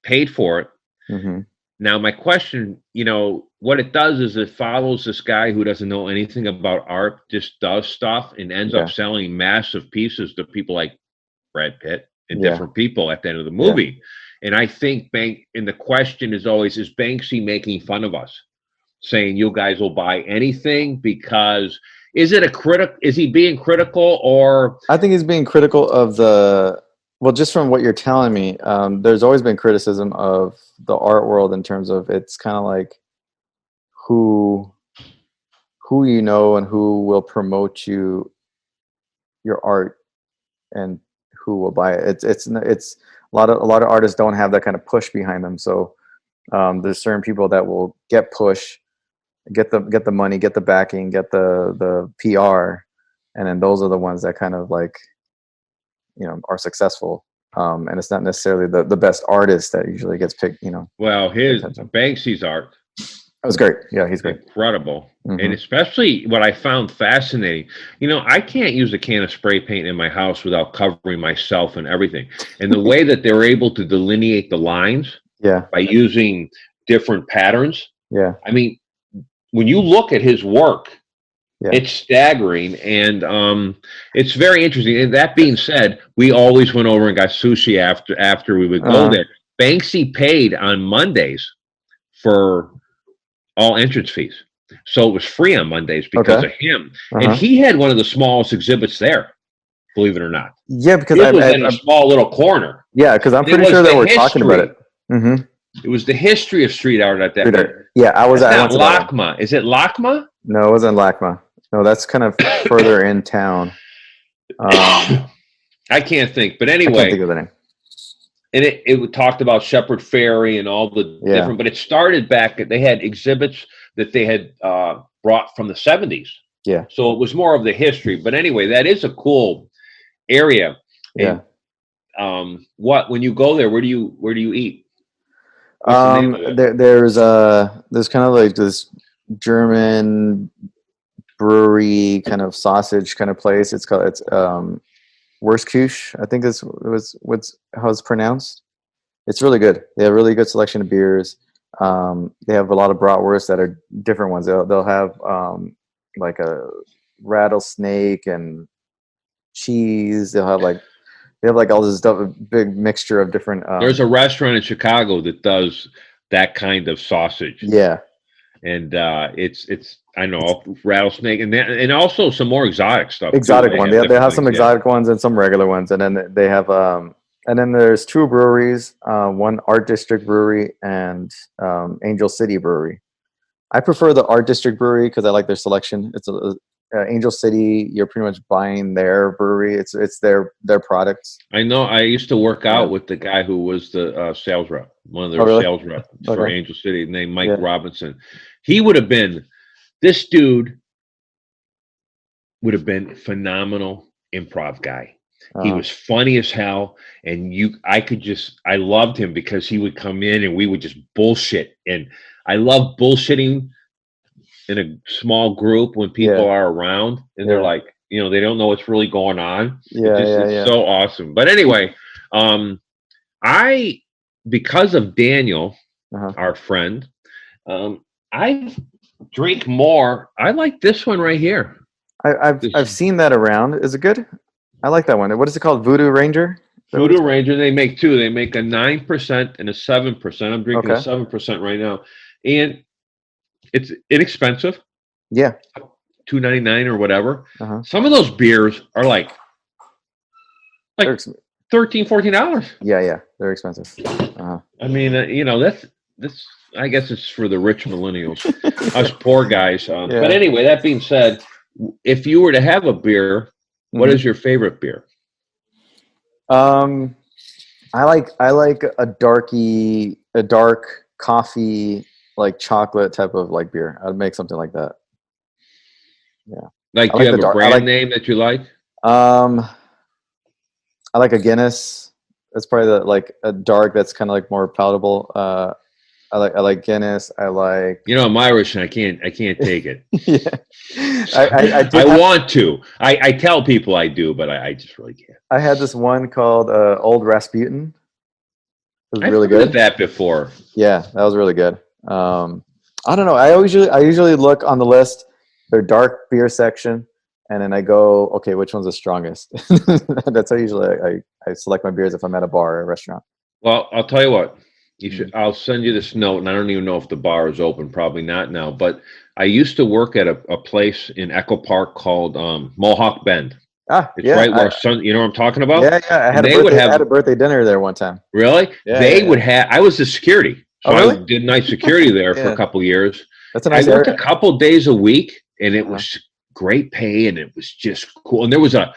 A: paid for it. Mm-hmm. Now my question, you know, what it does is it follows this guy who doesn't know anything about art, just does stuff and ends up selling massive pieces to people like Brad Pitt and different people at the end of the movie. Yeah. And I think the question is always, is Banksy making fun of us? Saying you guys will buy anything because is he being critical or?
B: I think he's being critical of just from what you're telling me, there's always been criticism of the art world in terms of it's kind of like who you know and who will promote your art and who will buy it. It's a lot of artists don't have that kind of push behind them. So there's certain people that will get push, get the money, get the backing, get the PR, and then those are the ones that kind of like, you know, are successful. And it's not necessarily the best artist that usually gets picked, you know.
A: Well, Banksy's art
B: That was great. Yeah, he's great.
A: Incredible. And especially what I found fascinating, I can't use a can of spray paint in my house without covering myself and everything. And the way that they're able to delineate the lines by using different patterns.
B: Yeah.
A: I mean, when you look at his work, it's staggering, and it's very interesting. And that being said, we always went over and got sushi after we would go there. Banksy paid on Mondays for all entrance fees, so it was free on Mondays because of him. And he had one of the smallest exhibits there, believe it or not.
B: Yeah, because
A: it was in a small little corner.
B: Yeah, because I'm pretty sure that we're talking about it.
A: It was the history of street art at that point.
B: Yeah, I was.
A: Not LACMA. Is it LACMA?
B: No, it wasn't LACMA. No, that's kind of further in town.
A: I can't think, but anyway.
B: I can't think of the name.
A: And it talked about Shepherd Ferry and all the different, but it started back, they had exhibits that they had brought from the 70s.
B: Yeah.
A: So it was more of the history. But anyway, that is a cool area.
B: Yeah.
A: And when you go there, where do you eat?
B: There's kind of like this German brewery kind of sausage kind of place. It's Wurstküche, I think is how it's pronounced. It's really good. They have a really good selection of beers. They have a lot of bratwursts that are different ones. They'll have like a rattlesnake and cheese. They have all this stuff, a big mixture of different.
A: There's a restaurant in Chicago that does that kind of sausage.
B: Yeah,
A: and it's I know rattlesnake and also some more exotic stuff.
B: Exotic ones. They have some exotic ones and some regular ones, and then they have and then there's two breweries, one Art District Brewery and Angel City Brewery. I prefer the Art District Brewery because I like their selection. It's Angel City. You're pretty much buying their brewery. It's their products.
A: I know. I used to work out with the guy who was the sales rep, one of their sales reps for Angel City, named Mike Robinson. He would have been. This dude would have been phenomenal improv guy. He was funny as hell, and I loved him because he would come in and we would just bullshit. And I love bullshitting in a small group when people are around and they're like, they don't know what's really going on. It's so awesome. But anyway, because of Daniel, our friend, I drink more. I like this one right here.
B: I've seen that around. Is it good? I like that one. What is it called? Voodoo Ranger?
A: Voodoo Ranger. They make two. They make a 9% and a 7%. I'm drinking a 7% right now, and it's inexpensive.
B: Yeah,
A: $2.99 or whatever. Some of those beers are like $13, $14.
B: Yeah, they're expensive.
A: I mean, that's I guess it's for the rich millennials, us poor guys. But anyway, that being said, if you were to have a beer, what is your favorite beer?
B: I like a dark coffee, like chocolate type of like beer. I'd make something like that. Yeah.
A: Like, do you have a brand name that you like?
B: I like a Guinness. That's probably a dark that's kind of like more palatable. I like Guinness. I like.
A: I'm Irish and I can't take it.
B: I
A: want to. I tell people I do, but I just really can't.
B: I had this one called Old Rasputin. It was really good.
A: I've heard that before.
B: Yeah, that was really good. I don't know. I usually look on the list, their dark beer section, and then I go, okay, which one's the strongest? That's how usually I select my beers if I'm at a bar or a restaurant.
A: Well, I'll tell you what. I'll send you this note, and I don't even know if the bar is open. Probably not now. But I used to work at a place in Echo Park called Mohawk Bend. It's right where you know what I'm talking about?
B: Yeah. I had a birthday dinner there one time.
A: Really?
B: Yeah,
A: would have. I was the security, so
B: really?
A: I did night security there for a couple of years.
B: That's a nice.
A: I worked a couple days a week, and it was great pay, and it was just cool. And there was I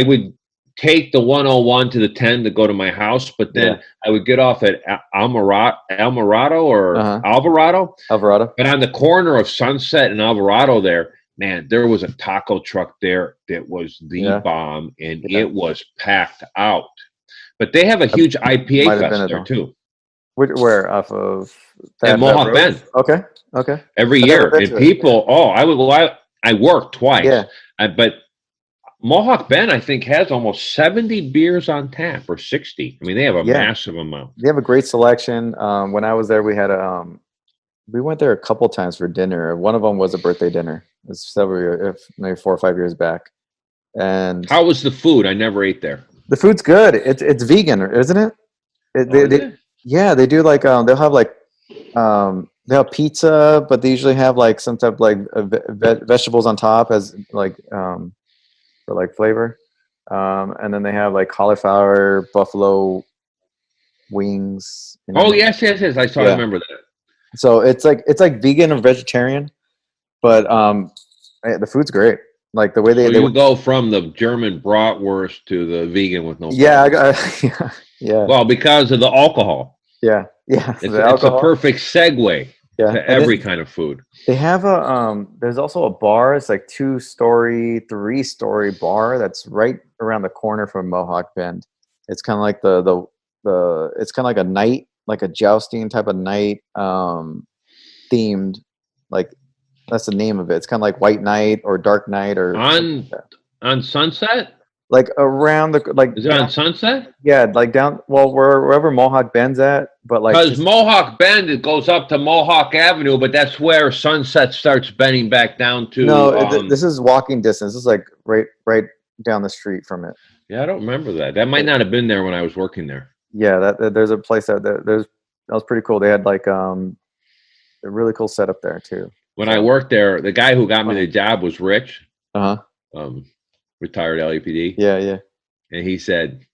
A: would take the 101 to the 10 to go to my house, but then I would get off at Alvarado. But on the corner of Sunset and Alvarado there, man, there was a taco truck there that was the bomb, and it was packed out. But they have a huge IPA fest there too.
B: Where off of
A: at Mohawk
B: road?
A: Bend.
B: Okay.
A: Every
B: I've never
A: year,
B: been
A: and
B: to it.
A: people. Oh, I worked twice.
B: Yeah.
A: But Mohawk Bend, I think, has almost 70 beers on tap, or 60. I mean, they have a massive amount.
B: They have a great selection. When I was there, we had we went there a couple times for dinner. One of them was a birthday dinner. It was several years, maybe 4 or 5 years back. And
A: how was the food? I never ate there.
B: the food's good. It's vegan, isn't it? Yeah, they do like they'll have like they'll have pizza, but they usually have like some type of like vegetables on top as like for like flavor. And then they have like cauliflower, buffalo wings.
A: Oh yes. I saw. I remember that.
B: So it's like vegan or vegetarian, but the food's great. Like the way they
A: go from the German bratwurst to the vegan with no.
B: Yeah.
A: Well, because of the alcohol.
B: Yeah.
A: It's a perfect segue to every kind of food.
B: They have there's also a bar. It's like 2-story, 3-story bar that's right around the corner from Mohawk Bend. It's kind of like it's kind of like a night, like a jousting type of night, themed, like that's the name of it. It's kind of like White Night or Dark Night or
A: on Sunset.
B: Like around
A: is it on Sunset?
B: Yeah, like down wherever Mohawk Bend's at, but like
A: because Mohawk Bend it goes up to Mohawk Avenue, but that's where Sunset starts bending back down to.
B: No, this is walking distance. This is like right down the street from it.
A: Yeah, I don't remember that. That might not have been there when I was working there.
B: Yeah, there's a place that was pretty cool. They had like a really cool setup there too.
A: When I worked there, the guy who got me the job was Rich. Retired LAPD.
B: Yeah.
A: And he said,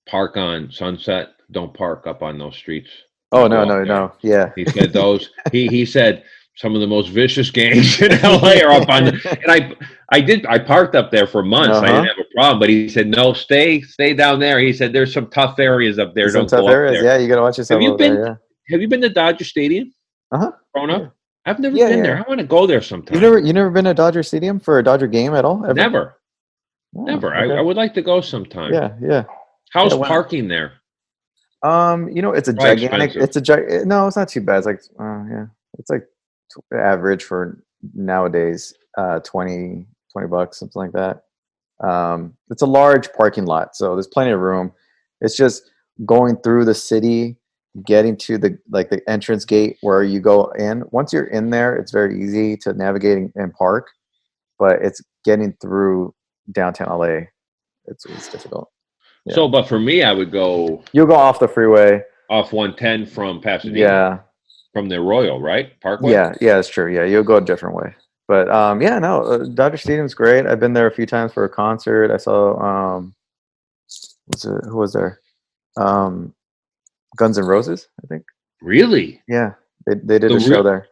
A: park on Sunset. Don't park up on those streets.
B: Oh, no. Yeah.
A: He said those. he said some of the most vicious gangs in LA are up on. And I parked up there for months. I didn't have a problem. But he said, no, stay down there. He said, there's some tough areas up there.
B: Don't go up there. Yeah, you got to watch yourself.
A: Have you been to Dodger Stadium? Growing up?
B: Yeah.
A: I've never been there. I want to go there sometime.
B: You never been to Dodger Stadium for a Dodger game at all? Ever?
A: Never.
B: Oh,
A: never.
B: Okay.
A: I would like to go sometime.
B: Yeah.
A: How's parking there?
B: It's a gigantic. Expensive. No, it's not too bad. It's like it's like average for nowadays. $20 something like that. It's a large parking lot, so there's plenty of room. It's just going through the city, getting to the entrance gate where you go in. Once you're in there, it's very easy to navigate and park, but it's getting through downtown LA. It's difficult. Yeah.
A: So, but for me, I would go.
B: You'll go off the freeway,
A: off 110 from Pasadena.
B: Yeah,
A: from the Royal, right? Parkway.
B: Yeah, it's true. Yeah, you'll go a different way. But Dodger Stadium's great. I've been there a few times for a concert. I saw who was there? Guns N' Roses, I think. Really? Yeah, they did a show there.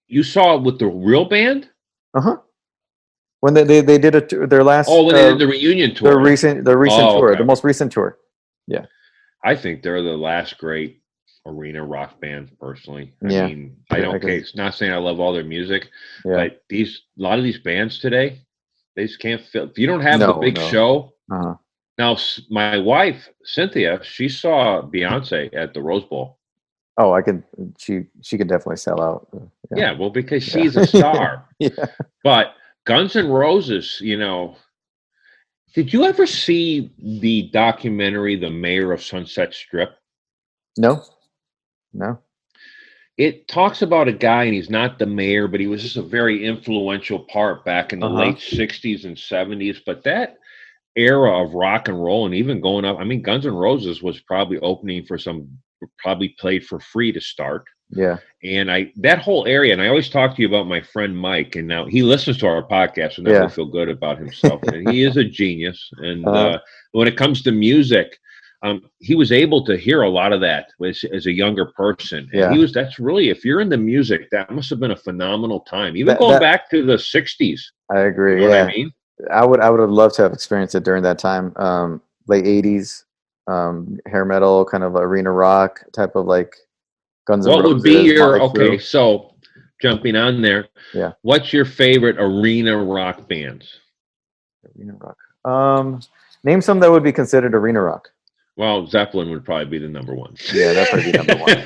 A: You saw it with the real band?
B: When they did their last.
A: Oh, when they did the reunion tour.
B: Their recent tour, the most recent tour. Yeah.
A: I think they're the last great arena rock band, personally. I mean, I don't care. It's not saying I love all their music, but a lot of these bands today, they just can't fill. If you don't have the big show. Now, my wife, Cynthia, she saw Beyonce at the Rose Bowl.
B: Oh, I can. She could definitely sell out.
A: Yeah, well, because she's a star. But Guns N' Roses, did you ever see the documentary, The Mayor of Sunset Strip?
B: No.
A: It talks about a guy, and he's not the mayor, but he was just a very influential part back in the late 60s and 70s. But that era of rock and roll, and even going up, I mean, Guns N' Roses was probably opening for probably played for free to start.
B: Yeah.
A: And that whole area, and I always talk to you about my friend Mike, and now he listens to our podcast, so now I feel good about himself. And he is a genius. And when it comes to music, he was able to hear a lot of that as a younger person. And that's really, if you're into music, that must have been a phenomenal time. Even going back to the 60s.
B: I agree.
A: You know what I mean?
B: I would have loved to have experienced it during that time. Late 80s, hair metal, kind of arena rock type of like Guns N' Roses.
A: What would be your, so jumping on there.
B: Yeah.
A: What's your favorite arena rock bands?
B: Arena rock. Name some that would be considered arena rock.
A: Well, Zeppelin would probably be the number one.
B: Yeah, that'd probably be number one.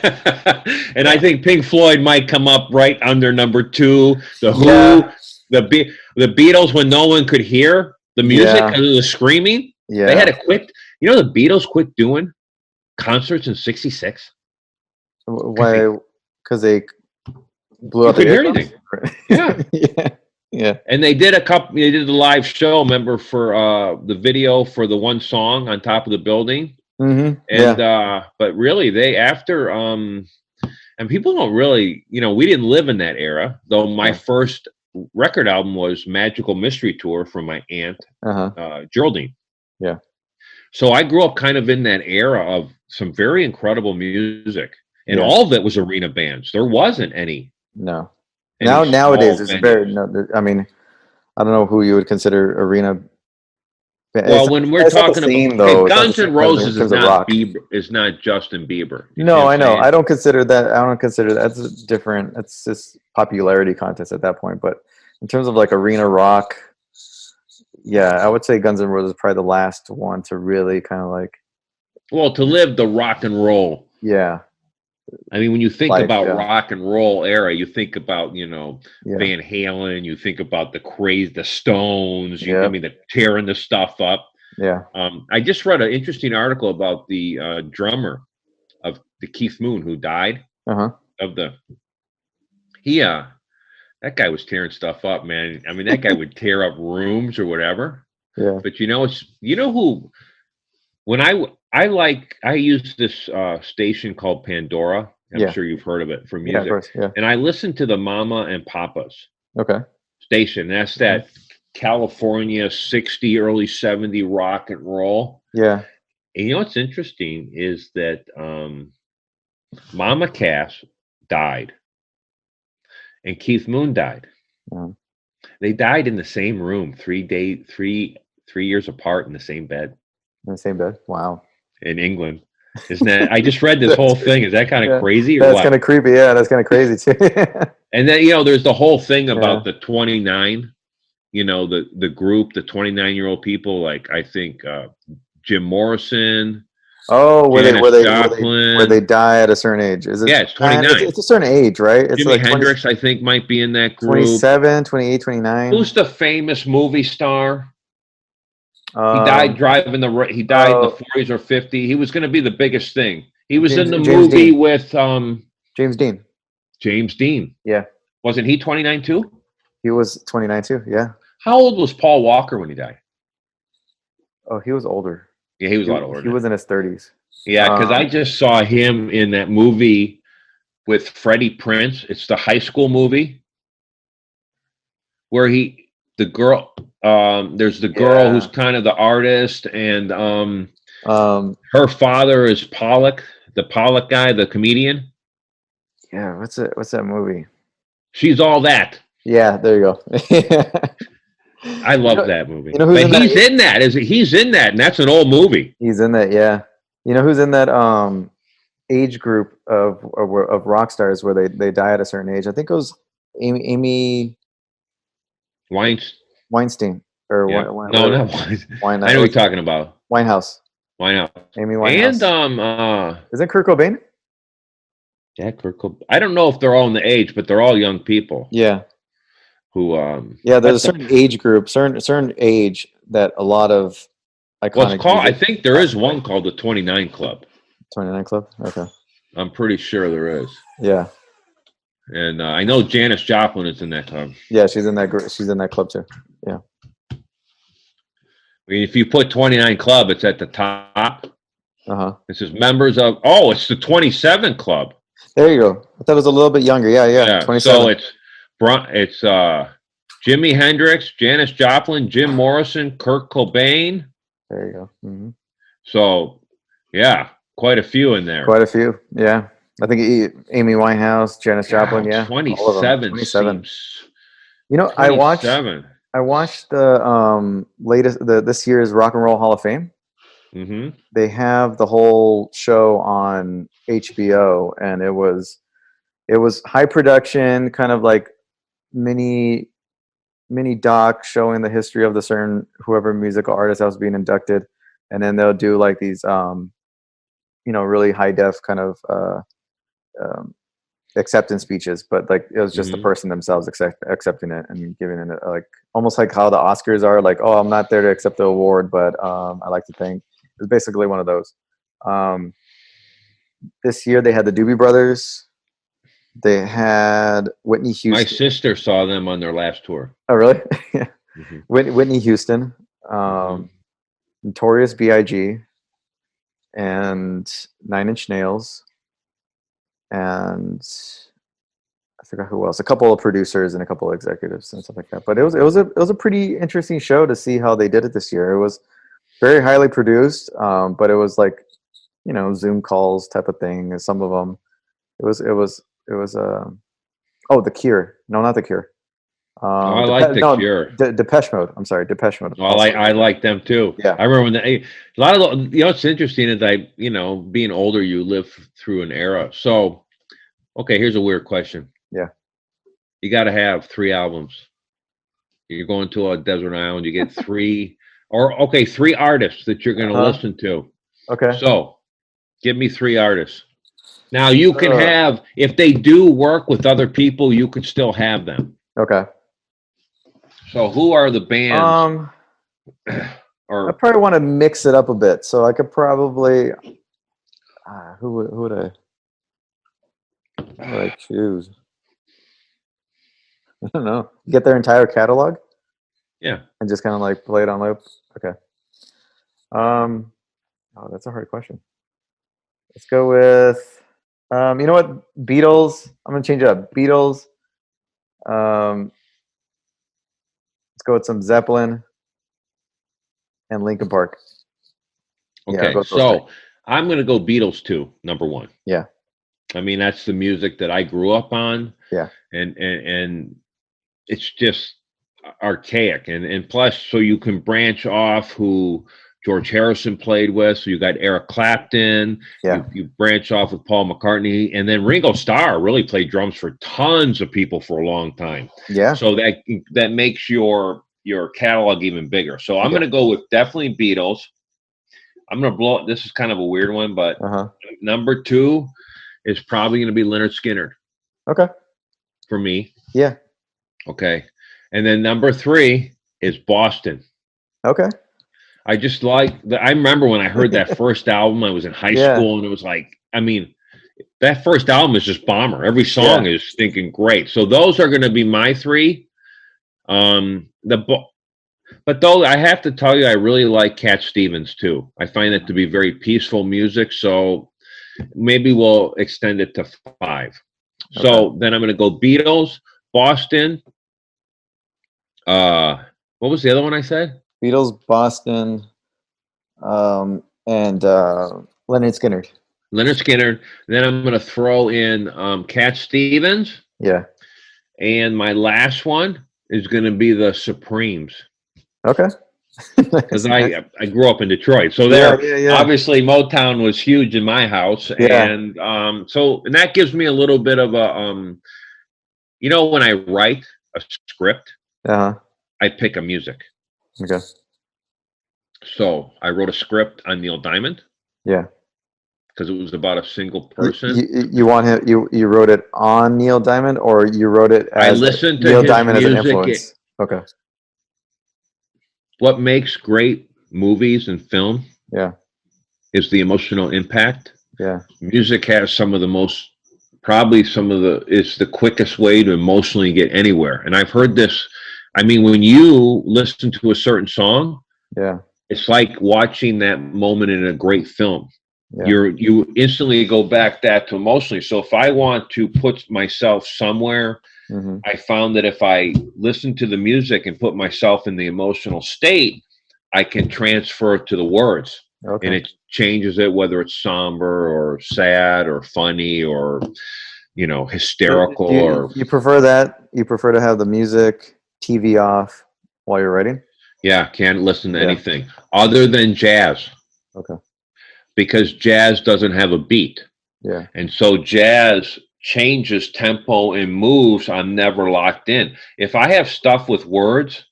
A: And I think Pink Floyd might come up right under number 2. The Who,
B: Yeah.
A: the Beatles, when no one could hear the music because of the screaming.
B: Yeah.
A: They had to quit. You know, the Beatles quit doing concerts in '66.
B: Why? Because they blew out
A: You
B: the
A: couldn't hear anything. Yeah.
B: Yeah. Yeah.
A: And they did they did the live show, remember, for the video for the one song on top of the building.
B: Mm-hmm.
A: And but really they after and people don't really, you know, we didn't live in that era, though my first record album was Magical Mystery Tour from my aunt Geraldine.
B: Yeah.
A: So I grew up kind of in that era of some very incredible music, and all of it was arena bands. There wasn't any.
B: No. Nowadays it's
A: venues.
B: very no. I mean, I don't know who you would consider arena.
A: Well, when we're talking about Guns N' Roses is not Justin Bieber.
B: No, I know. I don't consider that. I don't consider that's different. That's just popularity contest at that point. But in terms of like arena rock, yeah, I would say Guns N' Roses is probably the last one to really kind of like.
A: Well, to live the rock and roll.
B: Yeah.
A: I mean, when you think about rock and roll era, you think about, you know, Van Halen, you think about the Stones, I mean, the tearing the stuff up.
B: Yeah.
A: I just read an interesting article about the drummer of the Keith Moon who died. That guy was tearing stuff up, man. I mean, that guy would tear up rooms or whatever.
B: Yeah.
A: But when I use this station called Pandora. I'm sure you've heard of it for music.
B: Yeah, of course, yeah.
A: And I listen to the Mama and Papas station. That's that California 60, early 70 rock and roll.
B: Yeah.
A: And you know what's interesting is that Mama Cass died and Keith Moon died. They died in the same room, 3 years apart in the same bed.
B: In the same bed? Wow.
A: In England. Isn't that? I just read this whole thing. Is that kind of crazy?
B: That's kind of creepy. Yeah, that's kind of crazy too.
A: And then, there's the whole thing about the 29, the group, the 29-year-old people, like I think Jim Morrison.
B: Oh, where they die at a certain age. Is it?
A: Yeah, it's 29.
B: It's a certain age, right? It's
A: Jimi Hendrix, I think, might be in that group.
B: 27, 28, 29.
A: Who's the famous movie star? He died driving he died in the 40s or 50s. He was going to be the biggest thing. He was in the movie with
B: James Dean.
A: James Dean.
B: Yeah.
A: Wasn't he 29 too?
B: He was 29 too. Yeah.
A: How old was Paul Walker when he died?
B: Oh, he was older.
A: Yeah, he was a lot older.
B: He was in his 30s.
A: Yeah, because I just saw him in that movie with Freddie Prinze. It's the high school movie where there's the girl who's kind of the artist, and her father is Pollock, the Pollock guy, the comedian.
B: Yeah, what's that movie?
A: She's All That.
B: Yeah, there you go.
A: I love that movie.
B: He's
A: in that, and that's an old movie.
B: He's in that, yeah. You know who's in that age group of rock stars where they die at a certain age? I think it was Amy Weinstein. Or
A: not Weinstein. I know what you're talking about.
B: Winehouse. Amy Winehouse.
A: And
B: isn't Kurt Cobain?
A: Yeah, Kurt Cobain. I don't know if they're all in the age, but they're all young people.
B: Yeah.
A: Who
B: there's a certain age group, certain age that a lot of iconic
A: I think there is one called the 29 Club.
B: 29 Club? Okay.
A: I'm pretty sure there is.
B: Yeah.
A: And I know Janis Joplin is in that club.
B: Yeah, she's in that group. She's in that club too. Yeah.
A: I mean, if you put 29 Club, it's at the top. It says members of. Oh, it's the 27 Club.
B: There you go. I thought it was a little bit younger. Yeah. 27.
A: So it's Jimi Hendrix, Janis Joplin, Jim Morrison, Kurt Cobain.
B: There you go. Mm-hmm.
A: So, yeah, quite a few in there.
B: Quite a few. Yeah. I think Amy Winehouse, Janis Joplin,
A: 27.
B: 27.
A: Seems,
B: you know,
A: 27.
B: I watched the latest this year's Rock and Roll Hall of Fame.
A: Mm-hmm.
B: They have the whole show on HBO, and it was high production, kind of like mini doc showing the history of the certain whoever musical artist that was being inducted, and then they'll do like these really high def kind of acceptance speeches, but like it was just the person themselves accepting it and giving it like almost like how the Oscars are like, oh, I'm not there to accept the award, but I like to thank. It's basically one of those. This year they had the Doobie Brothers. They had Whitney Houston.
A: My sister saw them on their last tour.
B: Oh, really? Yeah. Whitney Houston, Notorious B.I.G., and 9 Inch Nails, and I forgot who else. A couple of producers and a couple of executives and stuff like that. But it was a pretty interesting show to see how they did it this year. It was very highly produced, but it was like Zoom calls type of thing. Some of them, it was The Cure. No, not The Cure.
A: I like The Cure.
B: Depeche Mode. I'm sorry, Depeche Mode.
A: Well, I like them too.
B: Yeah,
A: I remember when a lot of what's interesting is being older, you live through an era. So, okay, here's a weird question.
B: Yeah,
A: you got to have 3 albums. You're going to a desert island. You get 3, or 3 artists that you're going to listen to.
B: Okay.
A: So, give me 3 artists. Now you can have, if they do work with other people, you could still have them.
B: Okay.
A: So who are the bands?
B: I probably want to mix it up a bit. So I could probably, who would I choose? I don't know. Get their entire catalog?
A: Yeah.
B: And just kind of like play it on loop? Okay. That's a hard question. Let's go with, you know what? Beatles. I'm going to change it up. Beatles. Let's go with some Zeppelin and Linkin Park.
A: Okay, so I'm going to go Beatles too, number 1.
B: Yeah.
A: I mean, that's the music that I grew up on.
B: Yeah.
A: And it's just archaic. And plus, so you can branch off who George Harrison played with. So you got Eric Clapton.
B: Yeah.
A: You branch off with Paul McCartney. And then Ringo Starr really played drums for tons of people for a long time.
B: Yeah.
A: So that makes your catalog even bigger. So I'm going to go with definitely Beatles. I'm going to blow it. This is kind of a weird one, but number 2 is probably going to be Lynyrd Skynyrd.
B: Okay.
A: For me.
B: Yeah.
A: Okay. And then number 3 is Boston.
B: Okay.
A: I just I remember when I heard that first album, I was in high school, and it was like, I mean, that first album is just bomber. Every song is stinking great. So those are going to be my 3. But though I have to tell you, I really like Cat Stevens too. I find it to be very peaceful music. So maybe we'll extend it to 5. Okay. So then I'm going to go Beatles, Boston. What was the other one I said?
B: Beatles, Boston, and Lynyrd Skynyrd.
A: Lynyrd Skynyrd. Then I'm going to throw in Cat Stevens.
B: Yeah.
A: And my last one is going to be the Supremes.
B: Okay.
A: Because I grew up in Detroit, so obviously Motown was huge in my house, and so that gives me a little bit of a when I write a script, I pick a music.
B: Okay.
A: So I wrote a script on Neil Diamond.
B: Yeah.
A: Because it was about a single person.
B: You want him? You wrote it on Neil Diamond, or you wrote it as
A: I listened to
B: Neil
A: his
B: Diamond
A: music
B: as an influence? Okay.
A: What makes great movies and film is the emotional impact.
B: Yeah.
A: Music has it's the quickest way to emotionally get anywhere. And I've heard this, I mean, when you listen to a certain song, it's like watching that moment in a great film. Yeah. You instantly go back to emotionally. So if I want to put myself somewhere, I found that if I listen to the music and put myself in the emotional state, I can transfer it to the words. Okay. And it changes it, whether it's somber or sad or funny or, hysterical.
B: You prefer that? You prefer to have the music, TV off while you're writing?
A: Yeah, can't listen to anything other than jazz.
B: Okay.
A: Because jazz doesn't have a beat.
B: Yeah.
A: And so jazz changes tempo and moves. I'm never locked in. If I have stuff with words,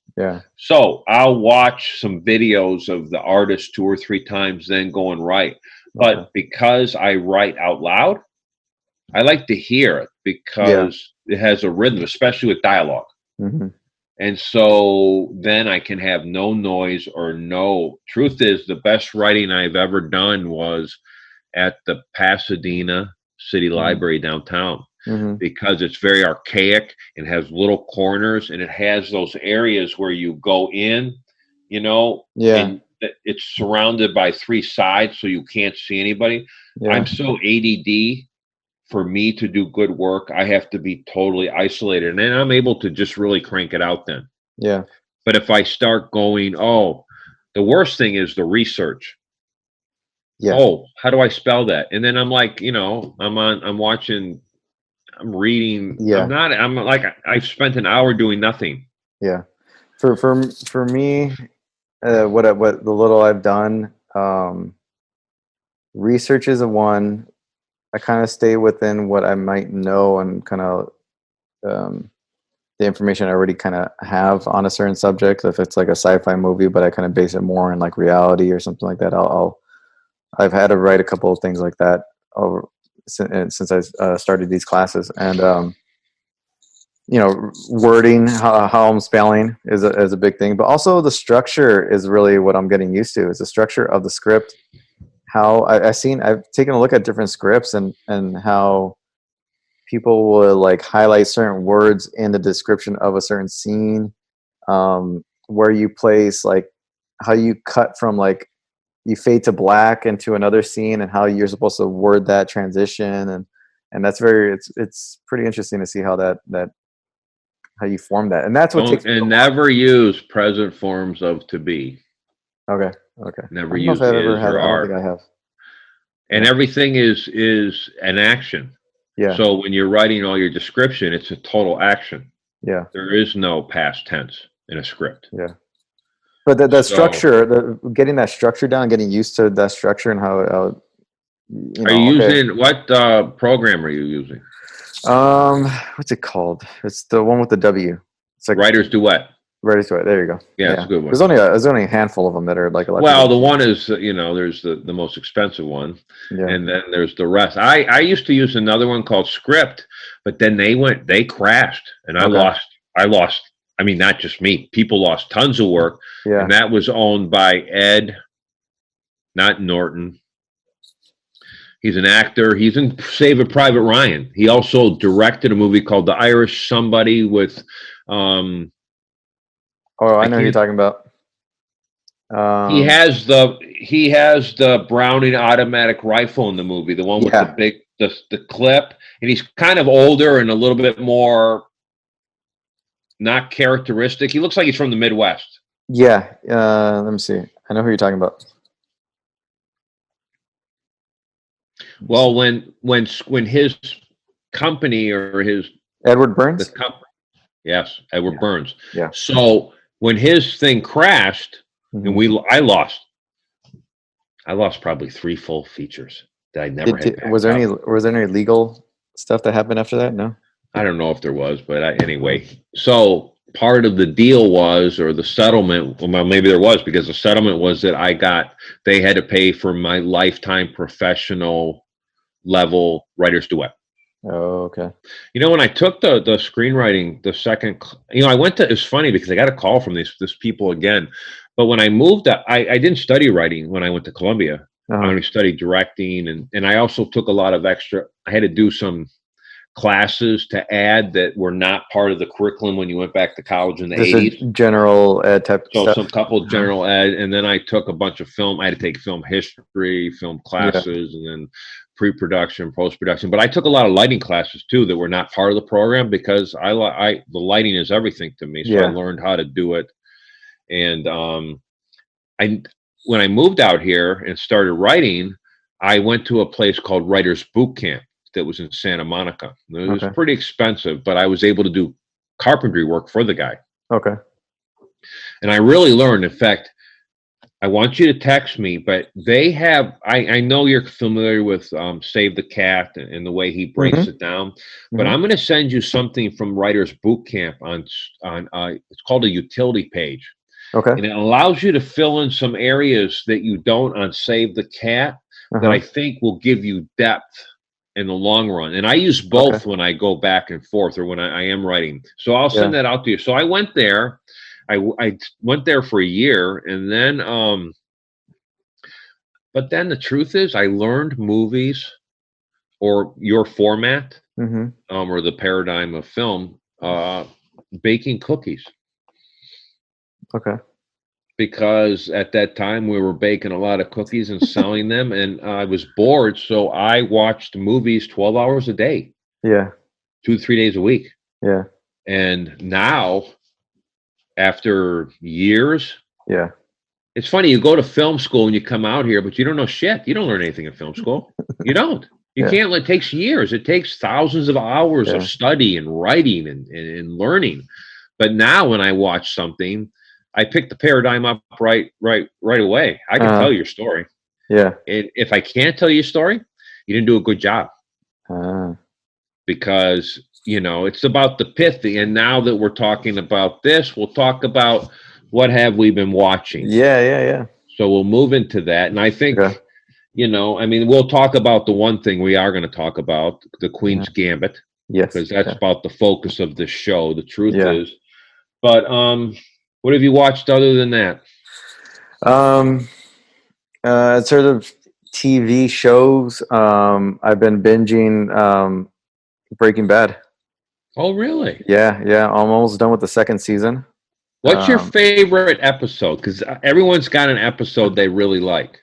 A: so I'll watch some videos of the artist 2 or 3 times, then go and write. But because I write out loud, I like to hear it because it has a rhythm, especially with dialogue.
B: Mm-hmm.
A: And so then I can have no noise or no. Truth is, the best writing I've ever done was at the Pasadena City Library downtown, because it's very archaic and has little corners, and it has those areas where you go in, and it's surrounded by 3 sides, so you can't see anybody. I'm so ADD. For me to do good work, I have to be totally isolated, and then I'm able to just really crank it out then.
B: Yeah.
A: But if I start going, the worst thing is the research.
B: Yeah.
A: Oh, how do I spell that? And then I'm like, I'm watching, I'm reading.
B: Yeah.
A: I'm like, I've spent an hour doing nothing.
B: Yeah. For me, what the little I've done, research is a one. I kind of stay within what I might know and kind of the information I already kind of have on a certain subject. If it's like a sci-fi movie, but I kind of base it more on like reality or something like that, I've had to write a couple of things like that since I started these classes. And wording, how I'm spelling is a big thing, but also the structure is really what I'm getting used to. Is the structure of the script. How I've taken a look at different scripts and how people will like highlight certain words in the description of a certain scene, where you place, like how you cut from, like you fade to black into another scene, and how you're supposed to word that transition, and that's it's pretty interesting to see how that how you form that, and that's what
A: never use present forms of to be.
B: Okay.
A: Never use is or are.
B: I don't think I have.
A: And everything is an action.
B: Yeah.
A: So when you're writing all your description, it's a total action.
B: Yeah.
A: There is no past tense in a script.
B: Yeah. But the structure, getting that structure down, getting used to that structure, and how
A: are you using what program are you using?
B: What's it called? It's the one with the W. It's like
A: Writer's Duet.
B: Writer's Duet. There you go.
A: Yeah, it's a good one.
B: There's only a handful of them that are like electric.
A: Well, the one is there's the most expensive one, and then there's the rest. I used to use another one called Script, but then they crashed, and I lost. I mean, not just me. People lost tons of work, and that was owned by Ed, not Norton. He's an actor. He's in Saving Private Ryan. He also directed a movie called The Irish Somebody with.
B: I know who you're talking about.
A: He has the Browning automatic rifle in the movie, the one with the big the clip, and he's kind of older and a little bit more not characteristic. He looks like he's from the Midwest.
B: Yeah, let me see. I know who you're talking about.
A: Well, when his company or his
B: Edward Burns.
A: Yes, Edward Burns.
B: Yeah.
A: So when his thing crashed, and I lost probably 3 full features that I never had.
B: Was there any legal stuff that happened after that? No.
A: I don't know if there was, but anyway. So part of the deal was, or the settlement, well, maybe there was, because the settlement was that they had to pay for my lifetime professional level writer's duet.
B: Oh, okay.
A: When I took the screenwriting, the second, it's funny because I got a call from this people again. But when I moved, I didn't study writing when I went to Columbia. I only studied directing, and I also took a lot of extra. I had to do some classes to add that were not part of the curriculum when you went back to college in the 80s.
B: General ed type stuff.
A: So some couple of general ed, and then I took a bunch of film. I had to take film history, film classes, and then pre-production, post-production. But I took a lot of lighting classes too that were not part of the program, because the lighting is everything to me. So I learned how to do it. And when I moved out here and started writing, I went to a place called Writers Boot Camp that was in Santa Monica. It was pretty expensive, but I was able to do carpentry work for the guy.
B: Okay.
A: And I really learned. In fact, I want you to text me, but they have, I know you're familiar with Save the Cat and the way he breaks it down, but I'm going to send you something from Writers Boot Camp on it's called a utility page.
B: Okay.
A: And it allows you to fill in some areas that you don't on Save the Cat, that I think will give you depth in the long run. And I use both when I go back and forth or when I am writing. So I'll send that out to you. So I went there. I went there for a year, and then but then the truth is I learned movies or your format or the paradigm of film baking cookies.
B: Okay.
A: Because at that time we were baking a lot of cookies and selling them, and I was bored, so I watched movies 12 hours a day.
B: Yeah.
A: 2-3 days a week.
B: Yeah.
A: And now, after years, it's funny, you go to film school and you come out here, but you don't know shit. You don't learn anything in film school. You don't. You can't. It takes years. It takes thousands of hours of study and writing and learning. But now when I watch something, I pick the paradigm up right away. I can tell your story. Yeah. And if I can't tell you a story, you didn't do a good job. Because, it's about the pithy. And now that we're talking about this, we'll talk about what have we been watching. Yeah. So we'll move into that. And I think, we'll talk about the one thing we are going to talk about, the Queens Gambit. Yes. Because that's about the focus of the show. The truth is. But what have you watched other than that?
B: Sort of TV shows. I've been binging Breaking Bad.
A: Oh, really?
B: Yeah. I'm almost done with the second season.
A: What's your favorite episode? Because everyone's got an episode they really like.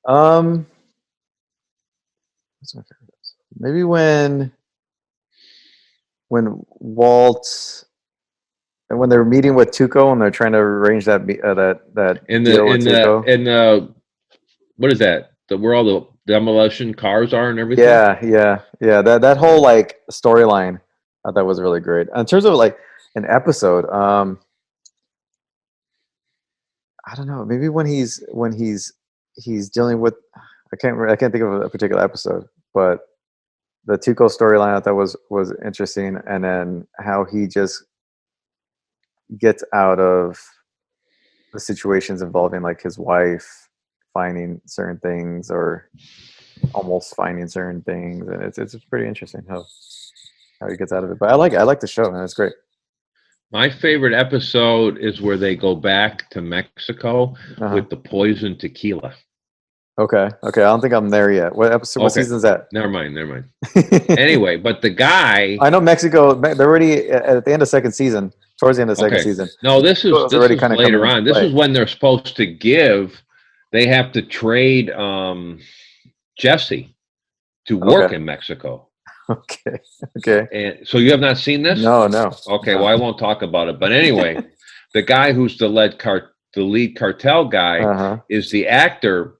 B: What's my favorite episode? Maybe when Walt. And when they're meeting with Tuco and they're trying to arrange that
A: deal what is that? Where all the demolition cars are and everything?
B: Yeah. That whole storyline, I thought was really great. In terms of an episode, I don't know. Maybe when he's dealing with, I can't think of a particular episode, but the Tuco storyline I thought was interesting, and then how he just gets out of the situations involving his wife finding certain things or almost finding certain things, and it's pretty interesting how he gets out of it. But I like the show, man. It's great.
A: My favorite episode is where they go back to Mexico with the poison tequila.
B: Okay. I don't think I'm there yet. What episode? What season is that?
A: Never mind. Anyway, but the guy,
B: I know Mexico. They're already at the end of second season. Towards the end of the second season.
A: No, this is already kind of later on. This is when they're supposed to give. They have to trade Jesse to work in Mexico. Okay. And so you have not seen this?
B: No.
A: Okay, well I won't talk about it. But anyway, the guy who's the lead cartel guy is the actor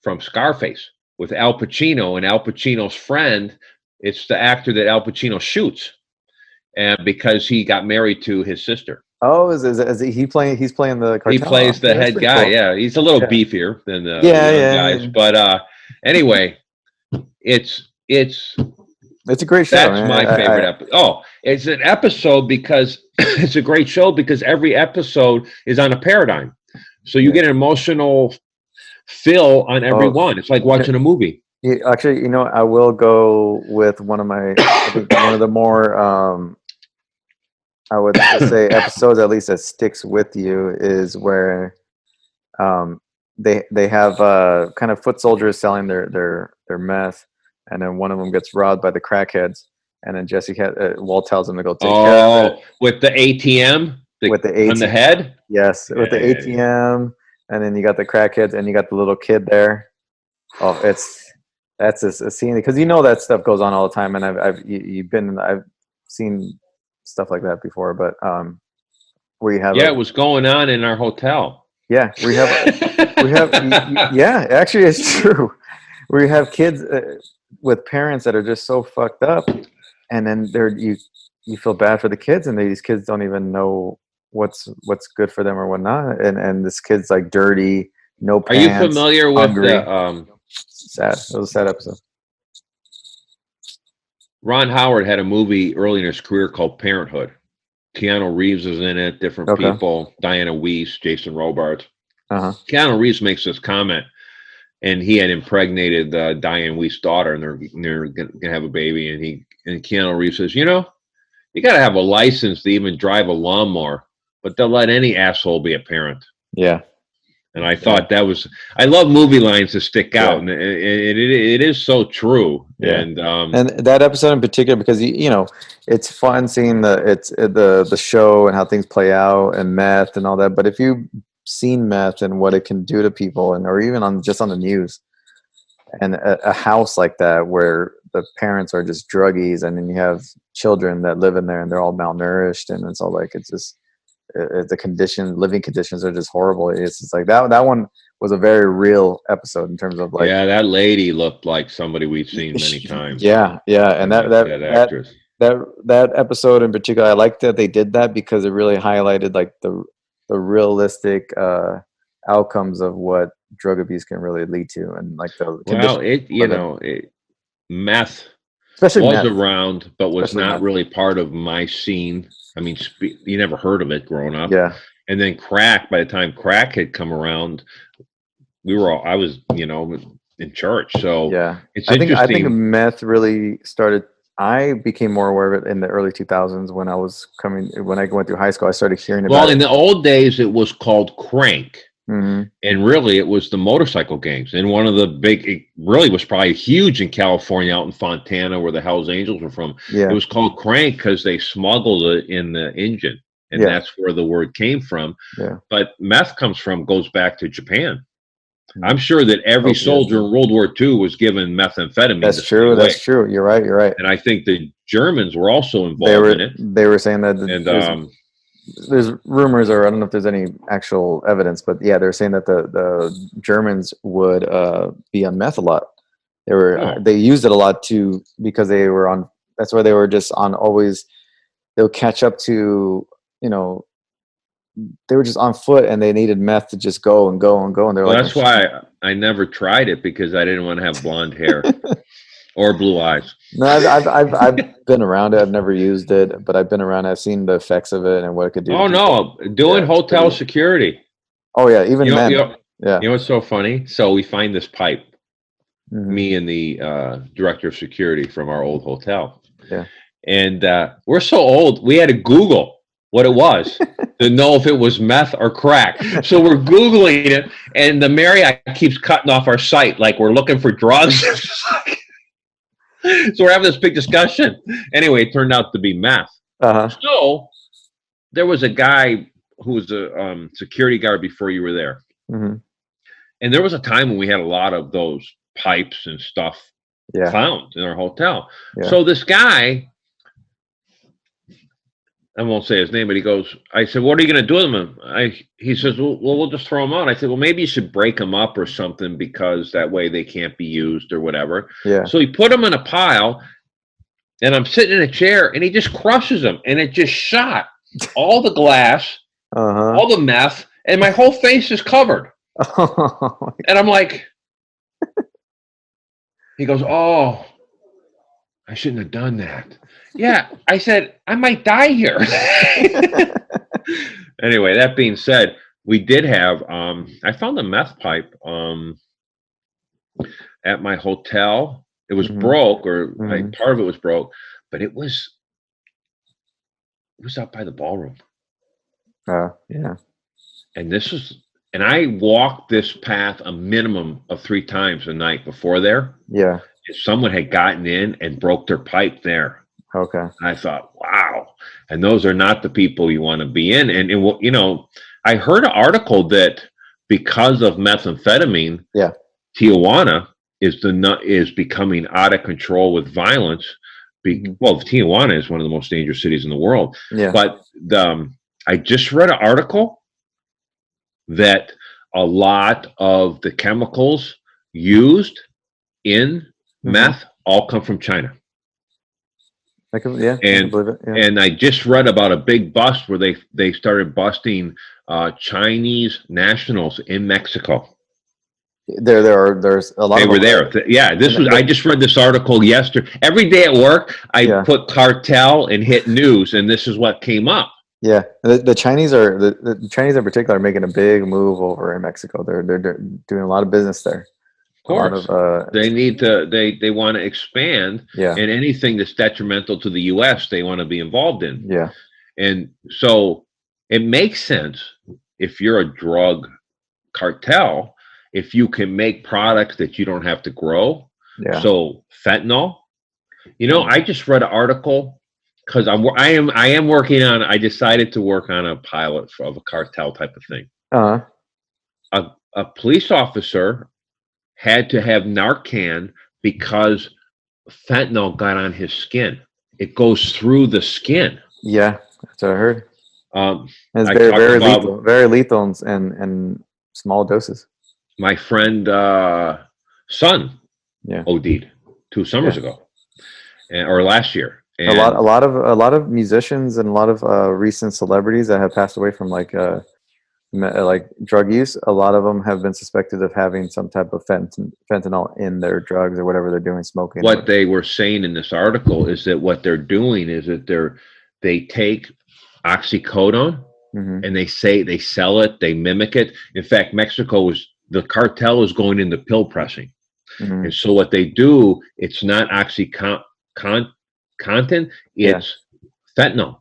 A: from Scarface with Al Pacino, and Al Pacino's friend. It's the actor that Al Pacino shoots. And because he got married to his sister.
B: Oh, is he playing? He's playing the cartel.
A: He plays the head guy. Cool. Yeah, he's a little beefier than the guys. But anyway, it's
B: a great show.
A: That's my favorite episode. Oh, it's an episode because it's a great show because every episode is on a paradigm, so you get an emotional fill on every one. It's like watching a movie.
B: Actually, I will go with one of the more. I would say episodes, at least that sticks with you, is where they have kind of foot soldiers selling their meth, and then one of them gets robbed by the crackheads, and then Walt tells him to go take care of it.
A: With the ATM?
B: With the ATM.
A: On the head?
B: Yes, with the ATM, and then you got the crackheads, and you got the little kid there. Oh, that's a scene, because that stuff goes on all the time, and I've seen stuff like that before, but where you have
A: it was going on in our hotel.
B: Yeah, we have actually it's true. We have kids with parents that are just so fucked up, and then you feel bad for the kids, and these kids don't even know what's good for them or whatnot, and this kid's dirty, no pants.
A: Are you familiar with
B: hungry. Sad. It was a sad episode.
A: Ron Howard had a movie early in his career called Parenthood. Keanu Reeves is in it, different people, Diana Weiss, Jason Robards. Keanu Reeves makes this comment and he had impregnated Diane Weist's daughter, and they're gonna have a baby. And Keanu Reeves says, you got to have a license to even drive a lawnmower, but they'll let any asshole be a parent.
B: Yeah.
A: And I thought that was, I love movie lines that stick out, and it is so true.
B: Yeah.
A: And
B: that episode in particular, because it's fun seeing the show and how things play out and meth and all that. But if you've seen meth and what it can do to people, or even on the news, and a house like that where the parents are just druggies, and then you have children that live in there and they're all malnourished, and it's all like the living conditions are just horrible. It's just like that one was a very real episode in terms of like,
A: that lady looked like somebody we've seen many times.
B: And that episode in particular, I like that they did that because it really highlighted like the realistic outcomes of what drug abuse can really lead to, and like
A: meth
B: especially
A: was
B: meth.
A: around, but was
B: Especially
A: not
B: meth.
A: really part of my scene. I mean, you never heard of it growing up.
B: Yeah.
A: And then crack, by the time crack had come around, I was, in church. So
B: yeah,
A: it's
B: I
A: interesting.
B: think meth really started. I became more aware of it in the early 2000s when I went through high school. I started hearing about it.
A: Well, in the old days, it was called crank.
B: Mm-hmm.
A: And really, it was the motorcycle gangs. And one of the it really was probably huge in California, out in Fontana, where the Hells Angels were from.
B: Yeah.
A: It was called crank because they smuggled it in the engine. And that's where the word came from.
B: Yeah.
A: But meth goes back to Japan. I'm sure that every soldier in World War II was given methamphetamine.
B: That's true. That's true. You're right.
A: And I think the Germans were also involved in it.
B: They were saying that.
A: And
B: there's rumors, or I don't know if there's any actual evidence, but yeah, they're saying that the Germans would be on meth a lot. They used it a lot because they were on. That's why they were just on always. They'll catch up to they were just on foot, and they needed meth to just go and go and go. And they're like,
A: that's why I never tried it, because I didn't want to have blonde hair or blue eyes.
B: No, I've been around it. I've never used it, but I've been around. I've seen the effects of it and what it could do.
A: Oh no, doing hotel security.
B: Oh yeah, even men.
A: You know what's so funny? So we find this pipe. Mm-hmm. Me and the director of security from our old hotel.
B: Yeah.
A: And we're so old, we had to Google what it was to know if it was meth or crack. So we're Googling it, and the Marriott keeps cutting off our site like we're looking for drugs. So we're having this big discussion. Anyway, it turned out to be meth.
B: Uh-huh.
A: So there was a guy who was a security guard before you were there.
B: Mm-hmm.
A: And there was a time when we had a lot of those pipes and stuff found in our hotel. Yeah. So this guy, I won't say his name, but I said, what are you going to do with them? He says, well, we'll just throw them out. I said, well, maybe you should break them up or something, because that way they can't be used or whatever.
B: Yeah.
A: So he put them in a pile, and I'm sitting in a chair, and he just crushes them, and it just shot all the glass, all the meth, and my whole face is covered. And I'm like, he goes, oh, I shouldn't have done that. Yeah, I said, I might die here. Anyway, that being said, we did have, I found a meth pipe at my hotel. It was broke, or part of it was broke, but it was out by the ballroom.
B: Yeah.
A: And I walked this path a minimum of 3 times a night before there.
B: Yeah.
A: If someone had gotten in and broke their pipe there.
B: Okay.
A: I thought, wow. And those are not the people you want to be in. And I heard an article that because of methamphetamine, Tijuana is becoming out of control with violence. Well, Tijuana is one of the most dangerous cities in the world.
B: Yeah.
A: But I just read an article that a lot of the chemicals used in meth all come from China.
B: I can believe it. Yeah.
A: And I just read about a big bust where they started busting Chinese nationals in Mexico.
B: There's a lot.
A: They were there. Yeah, I just read this article yesterday. Every day at work, I put cartel and hit news, and this is what came up.
B: Yeah, the Chinese the Chinese in particular are making a big move over in Mexico. They're doing a lot of business there.
A: course. They need to. They want to expand,
B: Yeah.
A: and anything that's detrimental to the U.S. they want to be involved in.
B: Yeah.
A: And so it makes sense if you're a drug cartel, if you can make products that you don't have to grow.
B: Yeah.
A: So fentanyl. I just read an article because I am working on. I decided to work on a pilot of a cartel type of thing. A police officer had to have Narcan because fentanyl got on his skin. It goes through the skin.
B: Yeah, that's what I heard. It's very lethal and small doses.
A: My friend son OD'd 2 summers ago, or last year. And
B: a lot of musicians and a lot of recent celebrities that have passed away from like drug use. A lot of them have been suspected of having some type of fentanyl in their drugs or whatever they're doing, smoking.
A: What they were saying in this article is that what they're doing is that they take oxycodone and they sell it, they mimic it. In fact, the cartel is going into pill pressing. And so what they do, it's not oxycontin, it's fentanyl.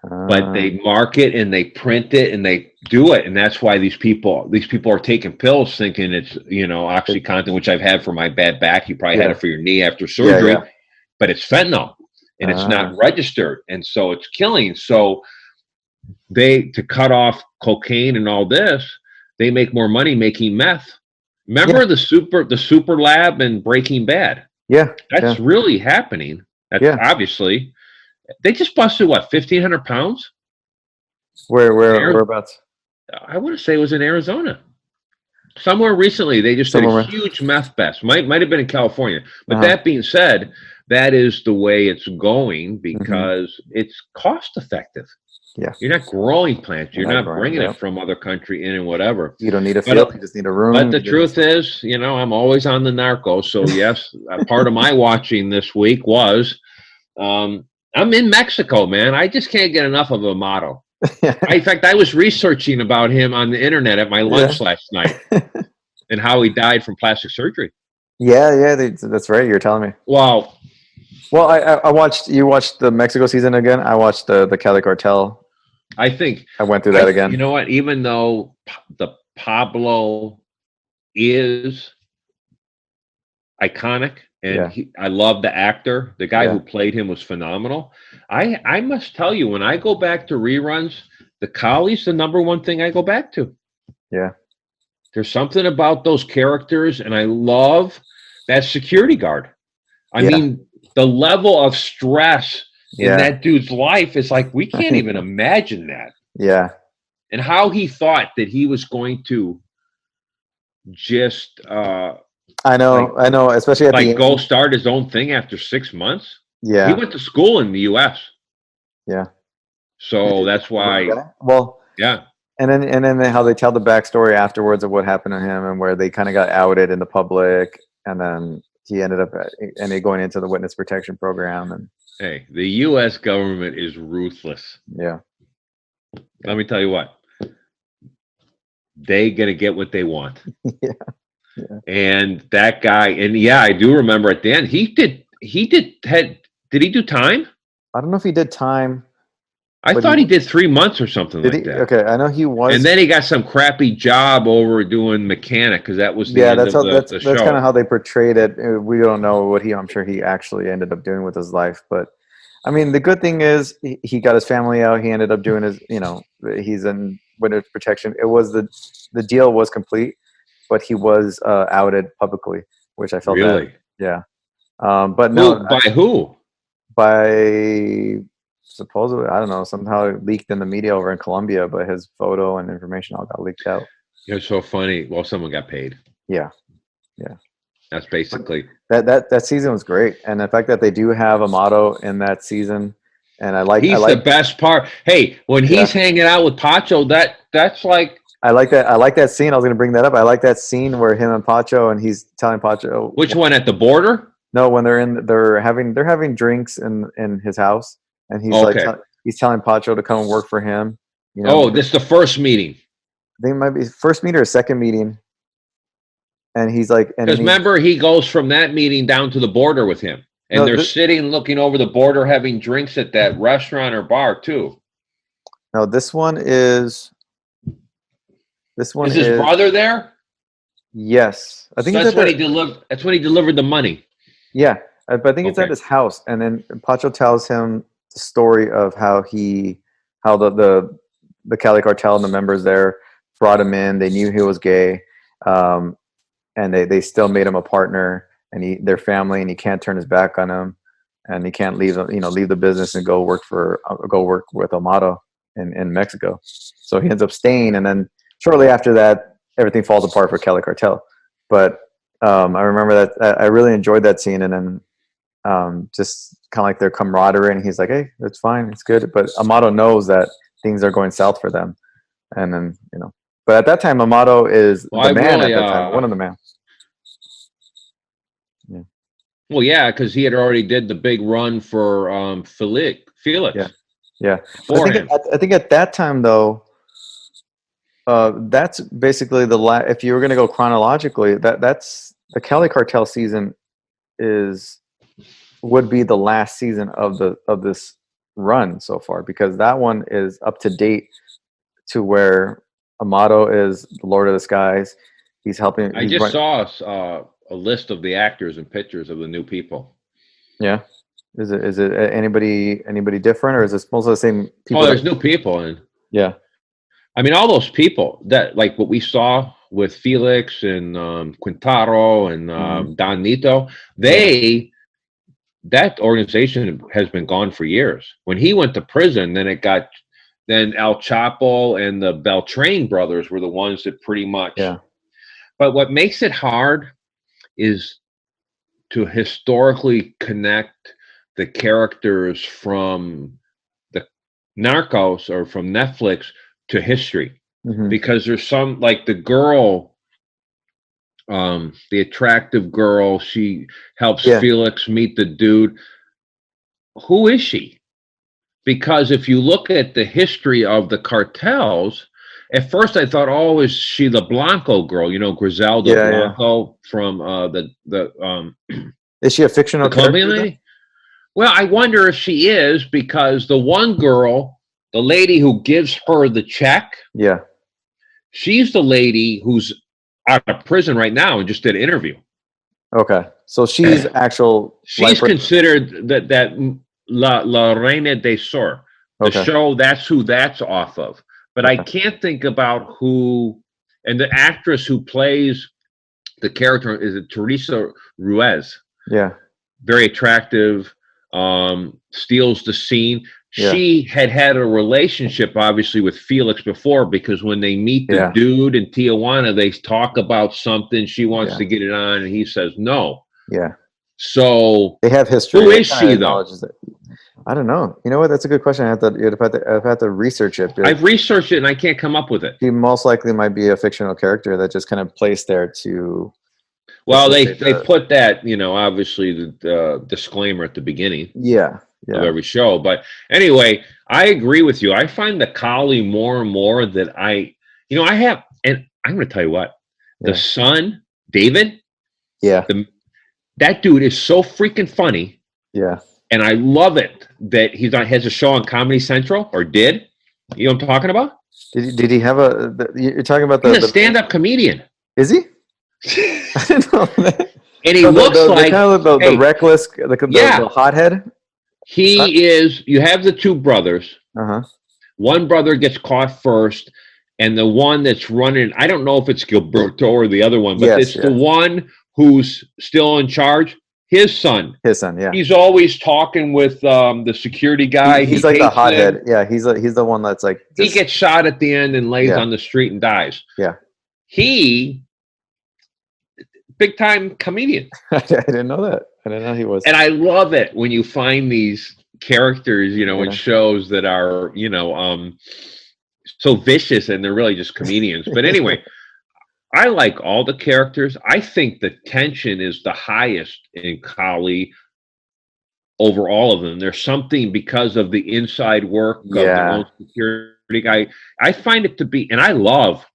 A: But they mark it and they print it and they do it, and that's why these people are taking pills thinking it's OxyContin, which I've had for my bad back. You probably had it for your knee after surgery, but it's fentanyl and it's not registered, and so it's killing. So to cut off cocaine and all this, they make more money making meth. Remember the super lab and Breaking Bad? Yeah, that's really happening. That's obviously. They just busted 1,500 pounds.
B: Whereabouts?
A: I want to say it was in Arizona. Somewhere recently, they just did a huge meth bust. Might have been in California. But that being said, that is the way it's going because it's cost effective. Yeah, you're not growing plants. You're not bringing it from other country in and whatever.
B: You don't need a field. You just need a room.
A: But the truth is, I'm always on the narco. So yes, part of my watching this week was. I'm in Mexico, man. I just can't get enough of Amato. In fact, I was researching about him on the internet at my lunch last night and how he died from plastic surgery.
B: Yeah, that's right. You're telling me.
A: Wow.
B: Well, you watched the Mexico season again. I watched the Cali Cartel.
A: I think
B: I went through that again.
A: You know what? Even though the Pablo is iconic, and I love the actor. The guy who played him was phenomenal. I must tell you, when I go back to reruns, the Collie's the number one thing I go back to.
B: Yeah.
A: There's something about those characters, and I love that security guard. I mean, the level of stress in that dude's life is like, we can't even imagine that.
B: Yeah.
A: And how he thought that he was going to just...
B: I know, especially at the end.
A: Go start his own thing after 6 months.
B: Yeah,
A: he went to school in the U.S.
B: Yeah,
A: so that's why.
B: Well,
A: yeah,
B: and then how they tell the backstory afterwards of what happened to him and where they kind of got outed in the public, and then he ended up going into the witness protection program. And
A: hey, the U.S. government is ruthless.
B: Yeah,
A: let me tell you what, they gonna get what they want.
B: Yeah.
A: And that guy, and I do remember at the end, did he do time?
B: I don't know if he did time.
A: I thought he did 3 months or something like that.
B: Okay, I know he was.
A: And then he got some crappy job over doing mechanic because that was the end of the show.
B: That's kind of how they portrayed it. We don't know what I'm sure he actually ended up doing with his life. But I mean, the good thing is he got his family out. He ended up doing he's in witness protection. It was the deal was complete. But he was outed publicly, which I felt
A: really,
B: but no,
A: by who?
B: By supposedly, I don't know. Somehow it leaked in the media over in Colombia, but his photo and information all got leaked out.
A: It's so funny. Well, someone got paid.
B: Yeah.
A: That's basically
B: that season was great, and the fact that they do have Amato in that season, and he's
A: the best part. Hey, when he's hanging out with Pacho, that's like.
B: I like that scene. I was going to bring that up. I like that scene where him and Pacho, and he's telling Pacho.
A: Which one, at the border?
B: No, when they're having drinks in his house, and he's he's telling Pacho to come and work for him.
A: This is the first meeting.
B: I think it might be first meeting or second meeting. and he's like,
A: because remember, he goes from that meeting down to the border with him, and
B: No,
A: they're sitting looking over the border having drinks at that restaurant or bar too.
B: No, this one is his
A: brother there?
B: Yes, I think
A: that's when he delivered. That's when he delivered the money.
B: Yeah, but I think it's at his house, and then Pacho tells him the story of how the Cali cartel and the members there brought him in. They knew he was gay, and they still made him a partner, and their family, and he can't turn his back on him, and he can't leave the business and go work with Amado in Mexico. So he ends up staying, and then shortly after that, everything falls apart for Cali cartel. But I remember that I really enjoyed that scene, and then just kind of like their camaraderie, and he's like, "Hey, it's fine, it's good." But Amado knows that things are going south for them, and then But at that time, Amado is the man. At that time, one of the men. Yeah.
A: Well, yeah, because he had already did the big run for Felix.
B: Yeah. I think at that time though. That's basically if you were going to go chronologically, that's the Cali cartel season would be the last season of this run so far, because that one is up to date to where Amado is the Lord of the Skies. He's helping.
A: I just saw a list of the actors and pictures of the new people.
B: Yeah. Is it anybody different, or is it most of the same people?
A: Oh, there's new people in.
B: Yeah.
A: I mean, all those people that, like what we saw with Felix and Quintaro and Don Nito, that organization has been gone for years. When he went to prison, then El Chapo and the Beltrain brothers were the ones that pretty much.
B: Yeah.
A: But what makes it hard is to historically connect the characters from the Narcos or from Netflix to history, because there's some, like the girl, the attractive girl, she helps Felix meet the dude. Who is she? Because if you look at the history of the cartels, at first I thought, oh, is she the Blanco girl? Griselda Blanco from
B: Is she a fictional
A: Colombian lady? Well, I wonder if she is, because the one girl, the lady who gives her the check, she's the lady who's out of prison right now and just did an interview.
B: Okay, so she's
A: She's considered that La Reina de Sur, the show. That's who that's off of. But I can't think about who, and the actress who plays the character is Teresa Ruiz.
B: Yeah,
A: very attractive. Steals the scene. She had a relationship, obviously, with Felix before, because when they meet the dude in Tijuana, they talk about something. She wants to get it on, and he says no.
B: Yeah.
A: So
B: they have history.
A: Who is she, though?
B: I don't know. You know what? That's a good question. I've had to research it.
A: I've researched it, and I can't come up with it.
B: She most likely might be a fictional character that just kind of placed there to.
A: Well, they put that, obviously the disclaimer at the beginning.
B: Yeah.
A: Of every show. But anyway, I agree with you. I find the Kali more and more that I have, and I'm going to tell you what, the son, David.
B: Yeah.
A: That dude is so freaking funny.
B: Yeah.
A: And I love it that has a show on Comedy Central, or did. You know what I'm talking about?
B: Did he have you're talking about
A: he's a stand-up comedian.
B: Is he? I didn't know that.
A: And he looks like
B: the reckless, the hothead.
A: He is. You have the two brothers. One brother gets caught first, and the one that's running, I don't know if it's Gilberto or the other one, but it's the one who's still in charge. His son. Yeah. He's always talking with the security guy.
B: He's like the hothead. Yeah, he's the one that's like.
A: He gets shot at the end and lays on the street and dies.
B: Yeah.
A: He, big time comedian.
B: I didn't know that. I didn't know he was.
A: And I love it when you find these characters, in shows that are, so vicious, and they're really just comedians. But anyway, I like all the characters. I think the tension is the highest in Kali over all of them. There's something because of the inside work of the own security guy. I find it to be, and I love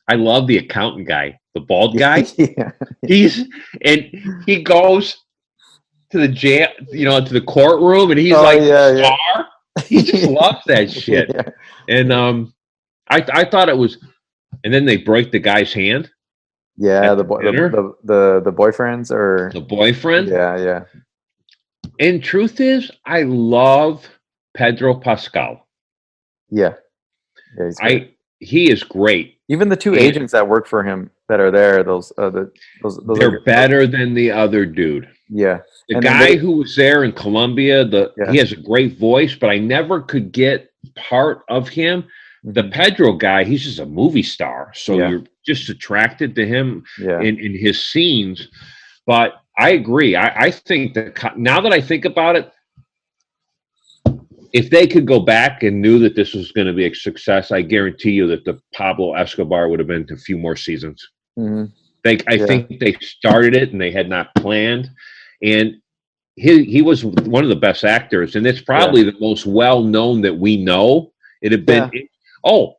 A: I love the accountant guy, the bald guy.
B: Yeah.
A: He goes to the jail, to the courtroom, and he's like star. He just loves that shit. Yeah. And I thought it was, and then they break the guy's hand.
B: Yeah, the boyfriends or
A: the boyfriend.
B: Yeah.
A: And truth is, I love Pedro Pascal.
B: Yeah,
A: he is great.
B: Even the two agents that work for him that are there, those
A: they're better than the other dude.
B: Yeah,
A: the guy who was there in Colombia, he has a great voice, but I never could get part of him. The Pedro guy, he's just a movie star, so you're just attracted to him in his scenes. But I agree. I think that now that I think about it, if they could go back and knew that this was going to be a success, I guarantee you that the Pablo Escobar would have been to a few more seasons.
B: Mm-hmm.
A: I think they started it and they had not planned. And he was one of the best actors, and it's probably the most well-known that we know. It had been well,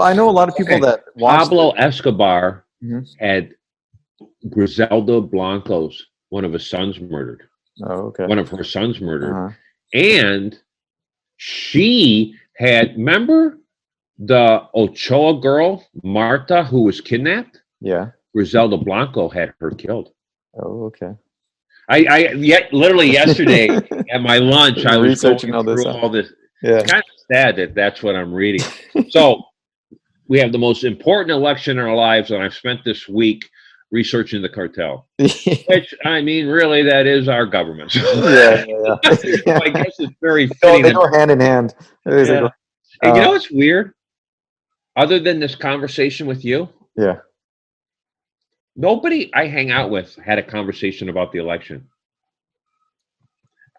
B: I know a lot of people that
A: Pablo Escobar had Griselda Blanco's one of his sons murdered.
B: Oh, okay.
A: One of her sons murdered. And she had, remember the Ochoa girl, Marta, who was kidnapped?
B: Yeah.
A: Griselda Blanco had her killed.
B: Oh, okay.
A: Literally yesterday at my lunch, I was
B: researching
A: going through all this.
B: Yeah.
A: It's kind of sad that that's what I'm reading. So we have the most important election in our lives, and I've spent this week researching the cartel. Which, I mean, really, that is our government. So I guess it's very fitting.
B: They go hand in hand.
A: And you know what's weird? Other than this conversation with you, nobody I hang out with had a conversation about the election.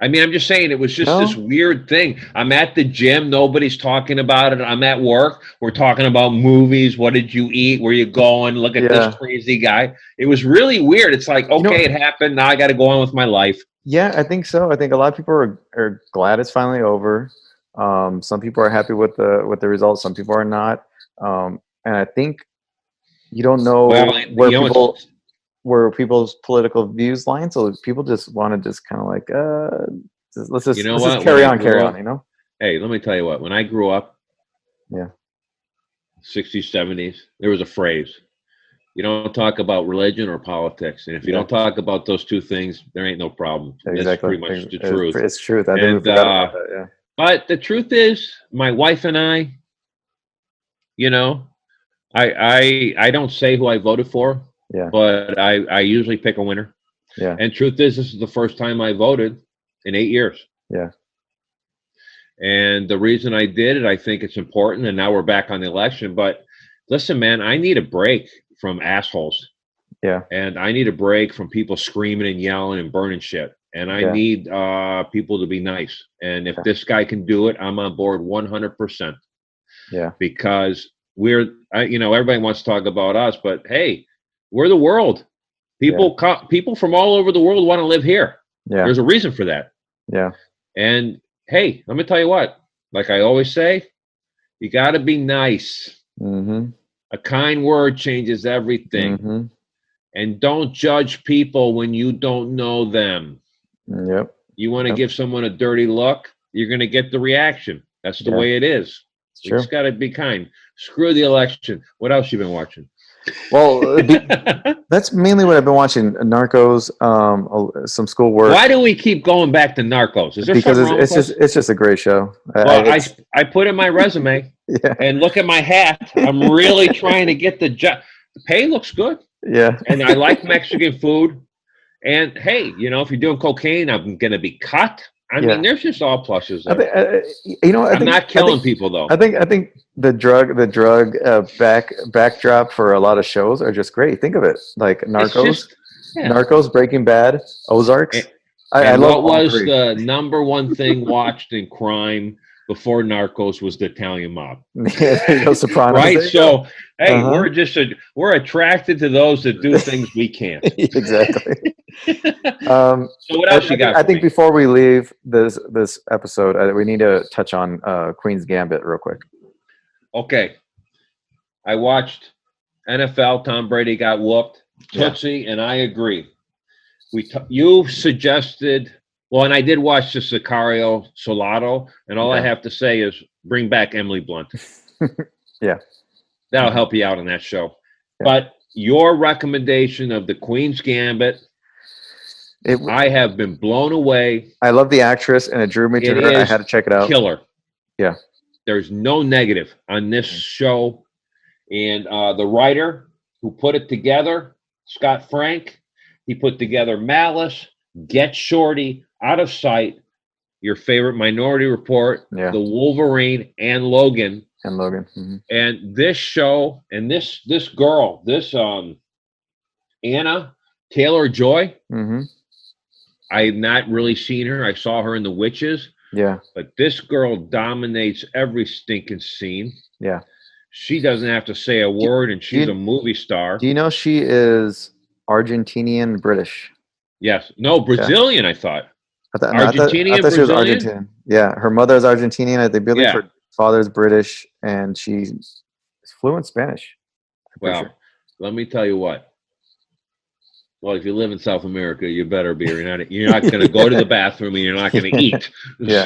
A: I mean, I'm just saying it was just this weird thing. I'm at the gym. Nobody's talking about it. I'm at work. We're talking about movies. What did you eat? Where you going? Look at this crazy guy. It was really weird. It's like, okay, it happened. Now I got to go on with my life.
B: Yeah, I think so. I think a lot of people are glad it's finally over. Some people are happy with the results. Some people are not. And I think you don't know where people's political views line. So people just want to just kind of like, let's just carry on.
A: Hey, let me tell you what. When I grew up, 60s, 70s, there was a phrase: you don't talk about religion or politics, and if you don't talk about those two things, there ain't no problem. Exactly. That's pretty much the truth.
B: It's truth. I didn't forget about that.
A: But the truth is, my wife and I, I don't say who I voted for.
B: Yeah.
A: But I usually pick a winner.
B: Yeah.
A: And truth is, this is the first time I voted in 8 years.
B: Yeah.
A: And the reason I did it, I think it's important. And now we're back on the election. But listen, man, I need a break from assholes.
B: Yeah.
A: And I need a break from people screaming and yelling and burning shit. And I need people to be nice. And if this guy can do it, I'm on board 100%.
B: Yeah.
A: Because everybody wants to talk about us, but hey, we're the world. People from all over the world want to live here.
B: Yeah.
A: There's a reason for that.
B: Yeah.
A: And hey, let me tell you what, like I always say, you got to be nice.
B: Mm-hmm.
A: A kind word changes everything.
B: Mm-hmm.
A: And don't judge people when you don't know them.
B: Yep.
A: You want to give someone a dirty look, you're going to get the reaction. That's the way it is. You just got to be kind. Screw the election. What else you been watching?
B: Well, that's mainly what I've been watching. Narcos, some schoolwork.
A: Why do we keep going back to Narcos? Is there
B: because it's just a great show.
A: Well, I put in my resume and look at my hat. I'm really trying to get the job. The pay looks good.
B: Yeah.
A: And I like Mexican food. And hey, if you're doing cocaine, I'm going to be cut. I mean, there's just all pluses there. I'm not killing people though.
B: I think the drug backdrop for a lot of shows are just great. Think of it like Narcos, Narcos, Breaking Bad, Ozarks. I love
A: what was the number one thing watched in crime before Narcos was the Italian mob.
B: Sopranos.
A: Right. So hey, we're attracted to those that do things we can't.
B: Exactly.
A: So what else you got?
B: I think before we leave this episode, we need to touch on Queens Gambit real quick.
A: Okay. I watched NFL. Tom Brady got whooped. Tootsie, and I agree. You suggested, well, and I did watch the Sicario Solado, and all I have to say is bring back Emily Blunt. That'll help you out on that show. Yeah. But your recommendation of the Queen's Gambit, I have been blown away.
B: I love the actress, and it drew me to her. I had to check it out.
A: Killer.
B: Yeah.
A: There's no negative on this show. And the writer who put it together, Scott Frank, he put together Malice, Get Shorty, Out of Sight, your favorite Minority Report, The Wolverine, and Logan. And this show, and this girl, this Anna Taylor-Joy, I've not really seen her. I saw her in The Witches.
B: Yeah.
A: But this girl dominates every stinking scene.
B: Yeah.
A: She doesn't have to say a word, and she's a movie star.
B: Do you know she is Argentinian British?
A: Yes. No, Brazilian, I thought.
B: Argentinian, I thought she was Argentinian. Yeah. Her mother is Argentinian. I believe her father's British, and she's fluent Spanish.
A: Well, let me tell you what. Well, if you live in South America, you better be. You're not going to go to the bathroom, and you're not going to eat.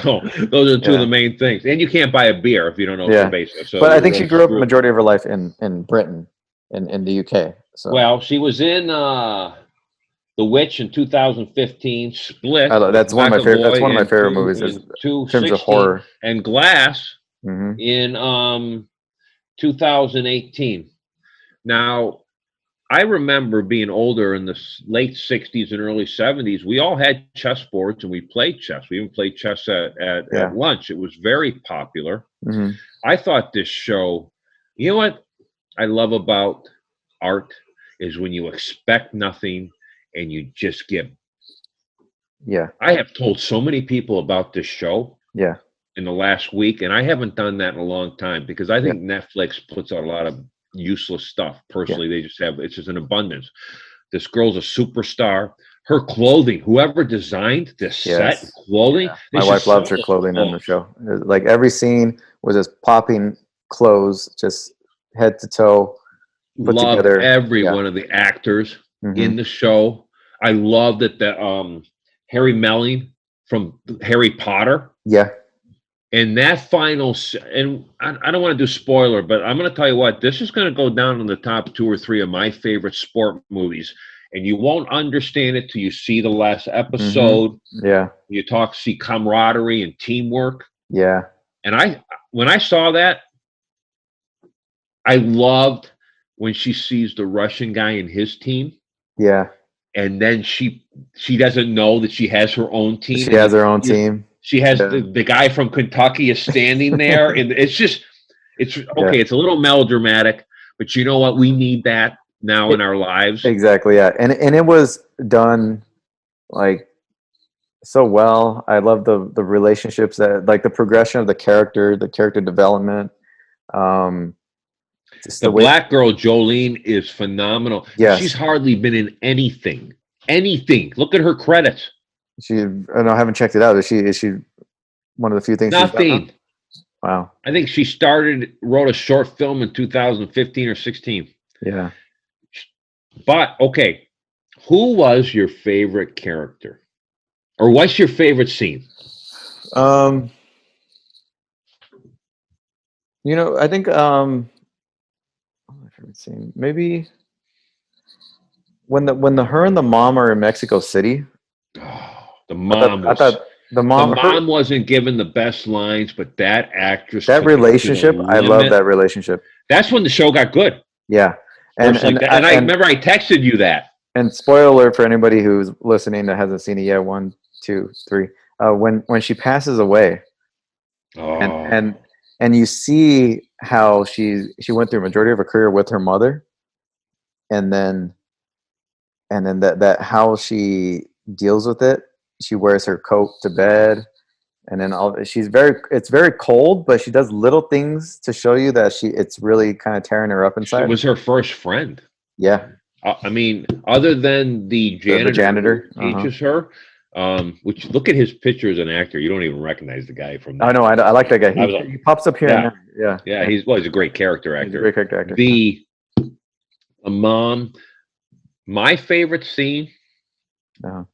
A: So those are two of the main things. And you can't buy a beer if you don't know cerveza. So
B: but I think she grew up the majority of her life in Britain, in the UK. So.
A: Well, she was in The Witch in 2015. Split.
B: That's one of my favorite. That's one of my favorite movies in terms of horror.
A: And Glass in 2018. Now, I remember being older in the late 60s and early 70s. We all had chess boards, and we played chess. We even played chess at lunch. It was very popular. I thought this show, you know what I love about art is when you expect nothing and you just get.
B: Yeah.
A: I have told so many people about this show.
B: Yeah.
A: In the last week, and I haven't done that in a long time because I think Netflix puts out a lot of useless stuff. Personally, they just have, it's just an abundance. This girl's a superstar. Her clothing, whoever designed this set clothing,
B: my wife loves her clothing on the show. Like every scene was just popping clothes, just head to toe, put together.
A: Every one of the actors in the show. I love that the Harry Melling from Harry Potter.
B: Yeah.
A: And that final, and I don't want to do spoiler, but I'm going to tell you what, this is going to go down in the top 2 or 3 of my favorite sport movies. And you won't understand it till you see the last episode.
B: Yeah.
A: You see camaraderie and teamwork.
B: Yeah.
A: And when I saw that, I loved when she sees the Russian guy in his team.
B: Yeah.
A: And then she doesn't know that she has her own team.
B: She has her own team.
A: She has the guy from Kentucky is standing there, and it's okay. It's a little melodramatic, but you know what? We need that now in our lives.
B: Exactly. Yeah, and it was done like so well. I love the relationships that, like, the progression of the character development.
A: The black girl Jolene is phenomenal.
B: Yes.
A: She's hardly been in anything. Look at her credits.
B: I haven't checked it out. Is she one of the few things?
A: Nothing.
B: Wow.
A: I think she wrote a short film in 2015 or 16.
B: Yeah.
A: But okay, who was your favorite character, or what's your favorite scene?
B: I think my favorite scene, maybe when her and the mom are in Mexico City.
A: The mom wasn't given the best lines, but that actress.
B: That relationship, I love that relationship.
A: That's when the show got good.
B: Yeah,
A: and I remember I texted you that.
B: And spoiler alert for anybody who's listening that hasn't seen it yet. 1, 2, 3. When she passes away, and you see how she went through a majority of her career with her mother, and then that how she deals with it. She wears her coat to bed, and then it's very cold, but she does little things to show you that it's really kind of tearing her up inside.
A: It was her first friend.
B: Yeah.
A: I mean, other than the janitor
B: janitor
A: who teaches her, Which look at his picture as an actor. You don't even recognize the guy from.
B: I know. I like that guy. He pops up here.
A: Yeah,
B: and there.
A: Yeah. He's a great character actor.
B: He's a great character actor.
A: The mom. My favorite scene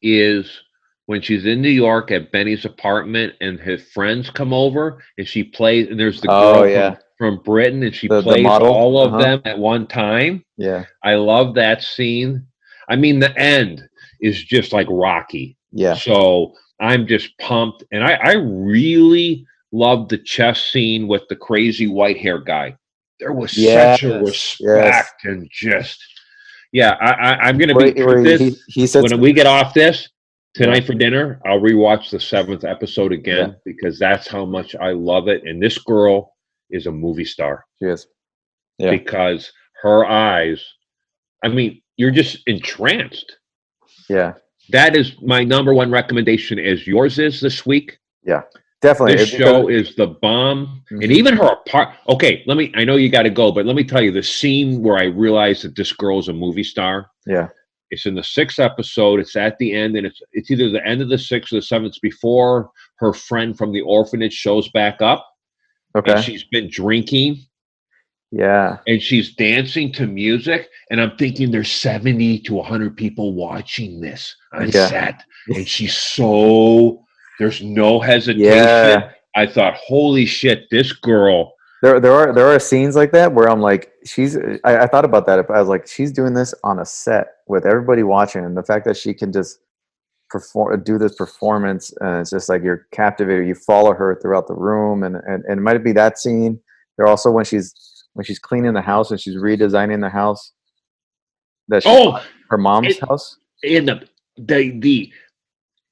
A: is when she's in New York at Benny's apartment, and his friends come over, and she plays. And there's the girl from Britain, and she plays all of them at one time.
B: Yeah,
A: I love that scene. I mean, the end is just like Rocky.
B: Yeah.
A: So I'm just pumped. And I really love the chess scene with the crazy white hair guy. There was such a respect and just, I'm going to be this.
B: He said
A: when we get off this tonight for dinner, I'll rewatch the 7th episode again because that's how much I love it. And this girl is a movie star.
B: She is.
A: Yeah. Because her eyes, I mean, you're just entranced.
B: Yeah.
A: That is my number one recommendation, as yours is this week.
B: Yeah, definitely.
A: This show is the bomb. Mm-hmm. And even her part. Okay, I know you got to go, but let me tell you the scene where I realized that this girl is a movie star.
B: Yeah.
A: It's in the 6th episode. It's at the end, and it's either the end of the 6th or the 7th. It's before her friend from the orphanage shows back up.
B: Okay.
A: And she's been drinking.
B: Yeah.
A: And she's dancing to music. And I'm thinking there's 70 to 100 people watching this on set. And there's no hesitation. Yeah. I thought, holy shit, this girl.
B: There are scenes like that where I'm like, I thought about that. I was like, she's doing this on a set with everybody watching. And the fact that she can just do this performance, and it's just like you're captivated. You follow her throughout the room. And it might be that scene. There also when she's cleaning the house and she's redesigning the house. Her mom's house.
A: And the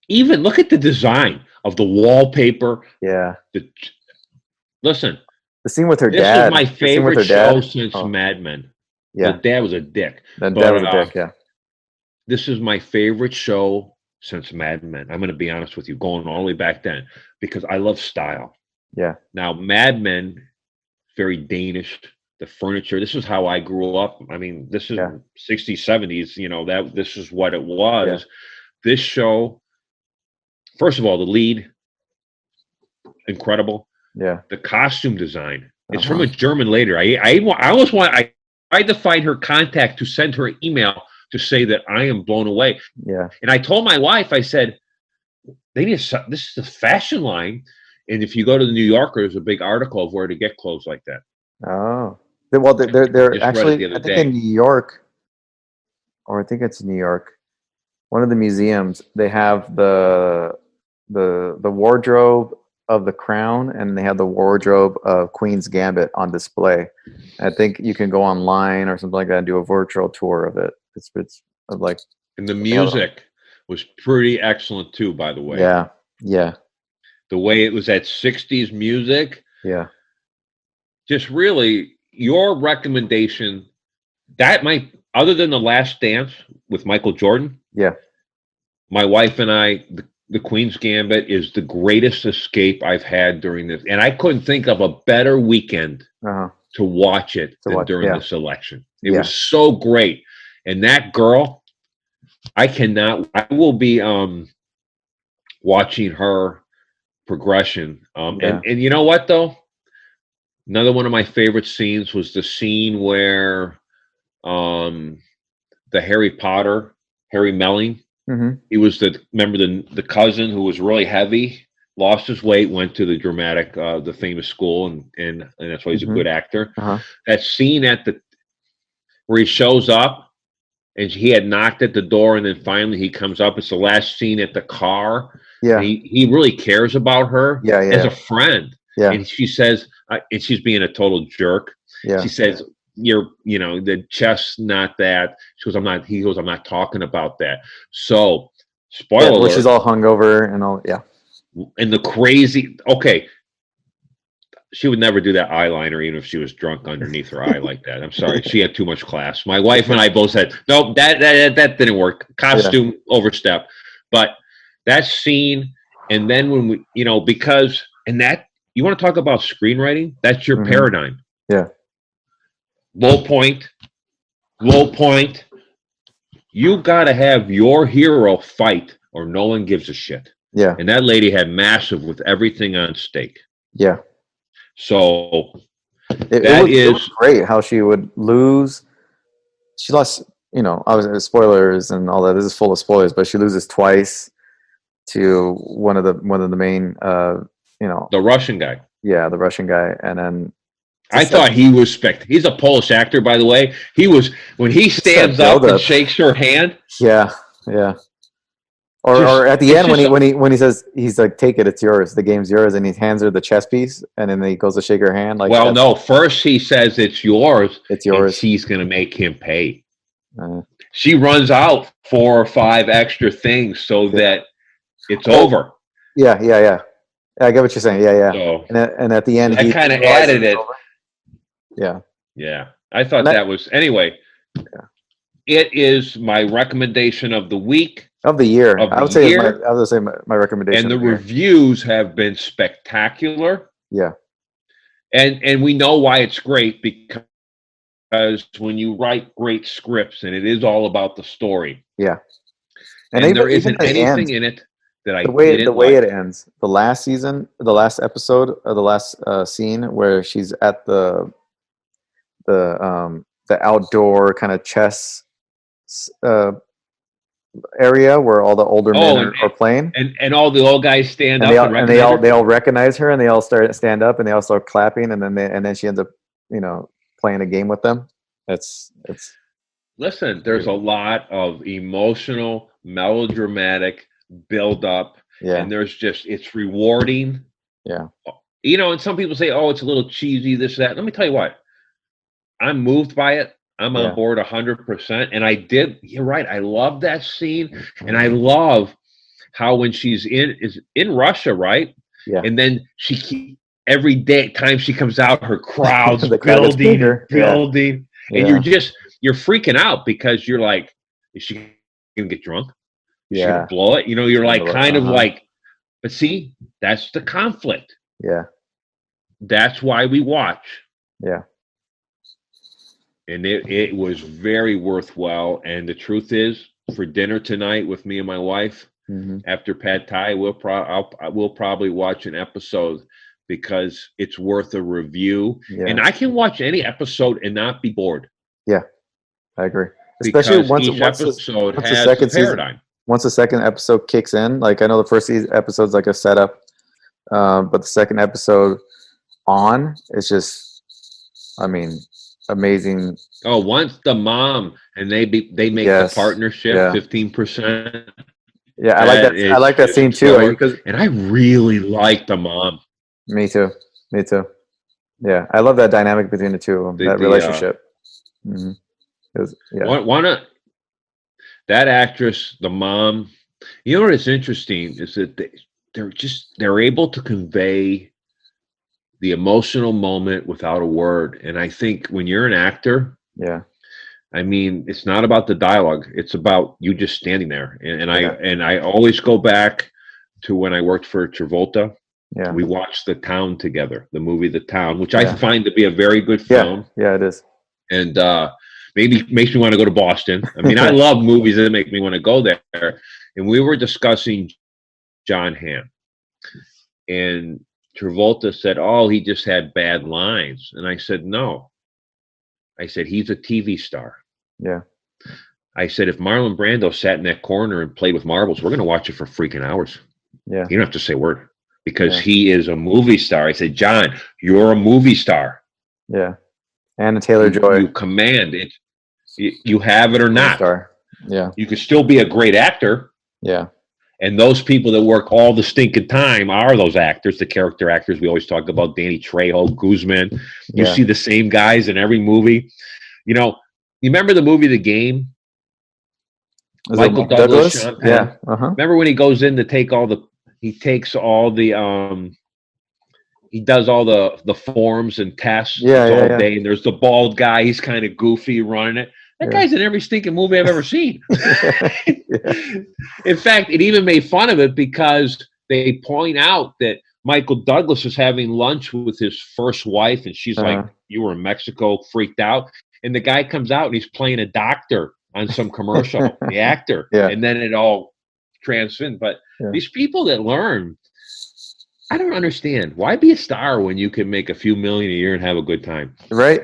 A: even look at the design of the wallpaper.
B: Yeah.
A: Listen.
B: The scene with her dad.
A: This is my favorite show since Mad Men.
B: Yeah.
A: The dad was a dick.
B: The dad was a dick, yeah.
A: This is my favorite show since Mad Men. I'm going to be honest with you, going all the way back then, because I love style.
B: Yeah.
A: Now, Mad Men, very Danish. The furniture. This is how I grew up. I mean, this is 60s, 70s. This is what it was. Yeah. This show, first of all, the lead, incredible.
B: Yeah.
A: The costume design. It's from a German lady. I tried to find her contact to send her an email to say that I am blown away.
B: Yeah.
A: And I told my wife, I said, this is the fashion line. And if you go to the New Yorker, there's a big article of where to get clothes like that.
B: Oh. Well, they're actually, I think in New York, or I think it's New York, one of the museums, they have the wardrobe of The Crown, and they have the wardrobe of Queens Gambit on display. I think you can go online or something like that and do a virtual tour of it. It's like.
A: And the music was pretty excellent too, by the way.
B: Yeah. Yeah.
A: The way it was that 60s music.
B: Yeah.
A: Just really. Your recommendation, other than The Last Dance with Michael Jordan, my wife and I, the Queen's Gambit is the greatest escape I've had during this. And I couldn't think of a better weekend to watch it during this election. It was so great. And that girl, I will be watching her progression. And you know what, though? Another one of my favorite scenes was the scene where the Harry Melling, he was the cousin who was really heavy, lost his weight, went to the the famous school, and that's why he's a good actor. That scene where he shows up and he had knocked at the door and then finally he comes up. It's the last scene at the car.
B: Yeah.
A: He really cares about her as a friend.
B: Yeah.
A: And she says, and she's being a total jerk.
B: Yeah.
A: She says, the chest's not that. She goes, he goes, I'm not talking about that. So, spoiler alert.
B: She's all hungover and all,
A: And the crazy, she would never do that eyeliner even if she was drunk underneath her eye like that. I'm sorry. She had too much class. My wife and I both said, no, that didn't work. Costume overstep. But that scene, and then when we, because, and that, you want to talk about screenwriting? That's your paradigm.
B: Yeah.
A: Low point. You got to have your hero fight or no one gives a shit.
B: Yeah.
A: And that lady had massive with everything on stake.
B: Yeah.
A: So
B: It was great how she would lose. She lost, obviously spoilers and all that. This is full of spoilers, but she loses twice to one of the main,
A: the Russian guy.
B: Yeah, the Russian guy, and then
A: I thought he was he's a Polish actor, by the way. He was when he stands up and shakes her hand.
B: Yeah, yeah. Or at the end when he says he's like, take it, it's yours. The game's yours, and he hands her the chess piece, and then he goes to shake her hand. Like,
A: well, no. First he says it's yours.
B: It's yours.
A: And she's gonna make him pay. She runs out 4 or 5 extra things so that it's over.
B: Yeah. I get what you're saying. Yeah. So, and at the end,
A: I kind of added it.
B: Yeah.
A: Yeah. I thought that was anyway. Yeah. It is my recommendation of the week.
B: Of the year. I would say my recommendation.
A: And the reviews have been spectacular.
B: Yeah.
A: And we know why it's great, because when you write great scripts and it is all about the story.
B: Yeah.
A: And there isn't anything in it that I
B: didn't the way it ends. The last episode, or the last scene where she's at the outdoor kind of chess area where all the older men are playing,
A: and all the old guys stand up,
B: and they all recognize her, and they all stand up, and they all start clapping, and then she ends up playing a game with them. It's
A: listen, there's a lot of emotional, melodramatic build up, and it's rewarding.
B: Yeah.
A: And some people say, oh, it's a little cheesy, this, that. Let me tell you what, I'm moved by it. I'm on board 100%. And you're right. I love that scene. And I love how when she's in Russia, right?
B: Yeah.
A: And then every time she comes out, her crowd's building.
B: Yeah.
A: And you're freaking out because you're like, is she going to get drunk? Is she going to blow it? You're like kind of like, but see, that's the conflict.
B: Yeah.
A: That's why we watch.
B: Yeah.
A: And it was very worthwhile. And the truth is, for dinner tonight with me and my wife, after Pad Thai, we'll probably watch an episode because it's worth a review. Yeah. And I can watch any episode and not be bored.
B: Yeah, I agree. Especially once
A: episode has a paradigm.
B: Once the second episode kicks in, like I know the first episode's like a setup, but the second episode on is just, amazing.
A: Oh, once the mom and they make the partnership 15%.
B: Yeah, I like that. I like that scene too.
A: And I really like the mom.
B: Me too. Yeah, I love that dynamic between the two of them. That relationship.
A: That actress, the mom. You know what is interesting is that they're able to convey the emotional moment without a word. And I think when you're an actor, it's not about the dialogue. It's about you just standing there. And I always go back to when I worked for Travolta.
B: Yeah.
A: We watched The Town together, the movie The Town, which I find to be a very good film.
B: Yeah, it is.
A: And maybe makes me want to go to Boston. I love movies that make me want to go there. And we were discussing John Hamm. And Travolta said, oh, he just had bad lines. And I said, no. I said, he's a TV star.
B: Yeah.
A: I said, if Marlon Brando sat in that corner and played with marbles, we're going to watch it for freaking hours.
B: Yeah.
A: You don't have to say a word because he is a movie star. I said, John, you're a movie star.
B: Yeah. And Taylor-Joy.
A: You command it. You have it or not.
B: Star. Yeah.
A: You could still be a great actor.
B: Yeah.
A: And those people that work all the stinking time are those actors, the character actors. We always talk about Danny Trejo, Guzman. You see the same guys in every movie. You remember the movie The Game? Michael Douglas? Sean Penn?
B: Yeah. Uh-huh.
A: Remember when he goes in to take he does all the forms and tests all day, and there's the bald guy. He's kind of goofy running it. That guy's in every stinking movie I've ever seen. In fact, it even made fun of it because they point out that Michael Douglas is having lunch with his first wife, and she's like, you were in Mexico, freaked out. And the guy comes out, and he's playing a doctor on some commercial, the actor.
B: Yeah.
A: And then it all transcend. But these people that learn, I don't understand. Why be a star when you can make a few million a year and have a good time?
B: Right.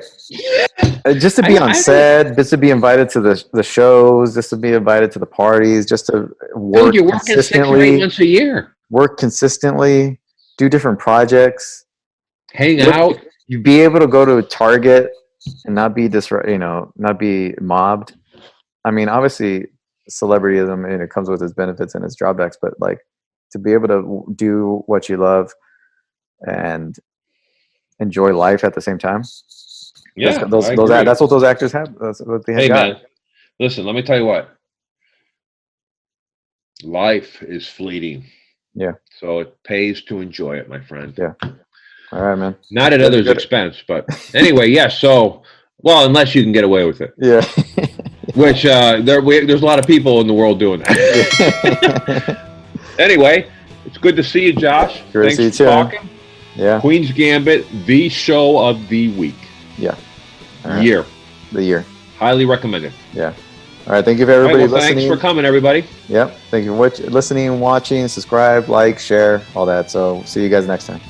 B: Just to be on set, just to be invited to the shows, just to be invited to the parties, just to work
A: Dude, you're working 6 or 8 months a year.
B: Work consistently, do different projects,
A: hang out.
B: You be able to go to Target and not be not be mobbed. I mean, obviously, celebrityism, and it comes with its benefits and its drawbacks, but like to be able to do what you love and enjoy life at the same time.
A: Yeah,
B: that's what those actors have. That's what they have.
A: Hey, man, listen, let me tell you what. Life is fleeting.
B: Yeah.
A: So it pays to enjoy it, my friend.
B: Yeah. All right, man.
A: Not at others' expense, but anyway, yes. Yeah, so, well, unless you can get away with it.
B: Yeah.
A: Which there's a lot of people in the world doing that. Anyway, it's good to see you, Josh.
B: Great
A: Thanks
B: for
A: talking.
B: Yeah.
A: Queens Gambit, the show of the week.
B: Yeah.
A: Right. The year. Highly recommended.
B: Yeah. All right. Thank you for everybody listening.
A: Thanks for coming, everybody.
B: Yep. Thank you for listening, watching, subscribe, like, share, all that. So see you guys next time.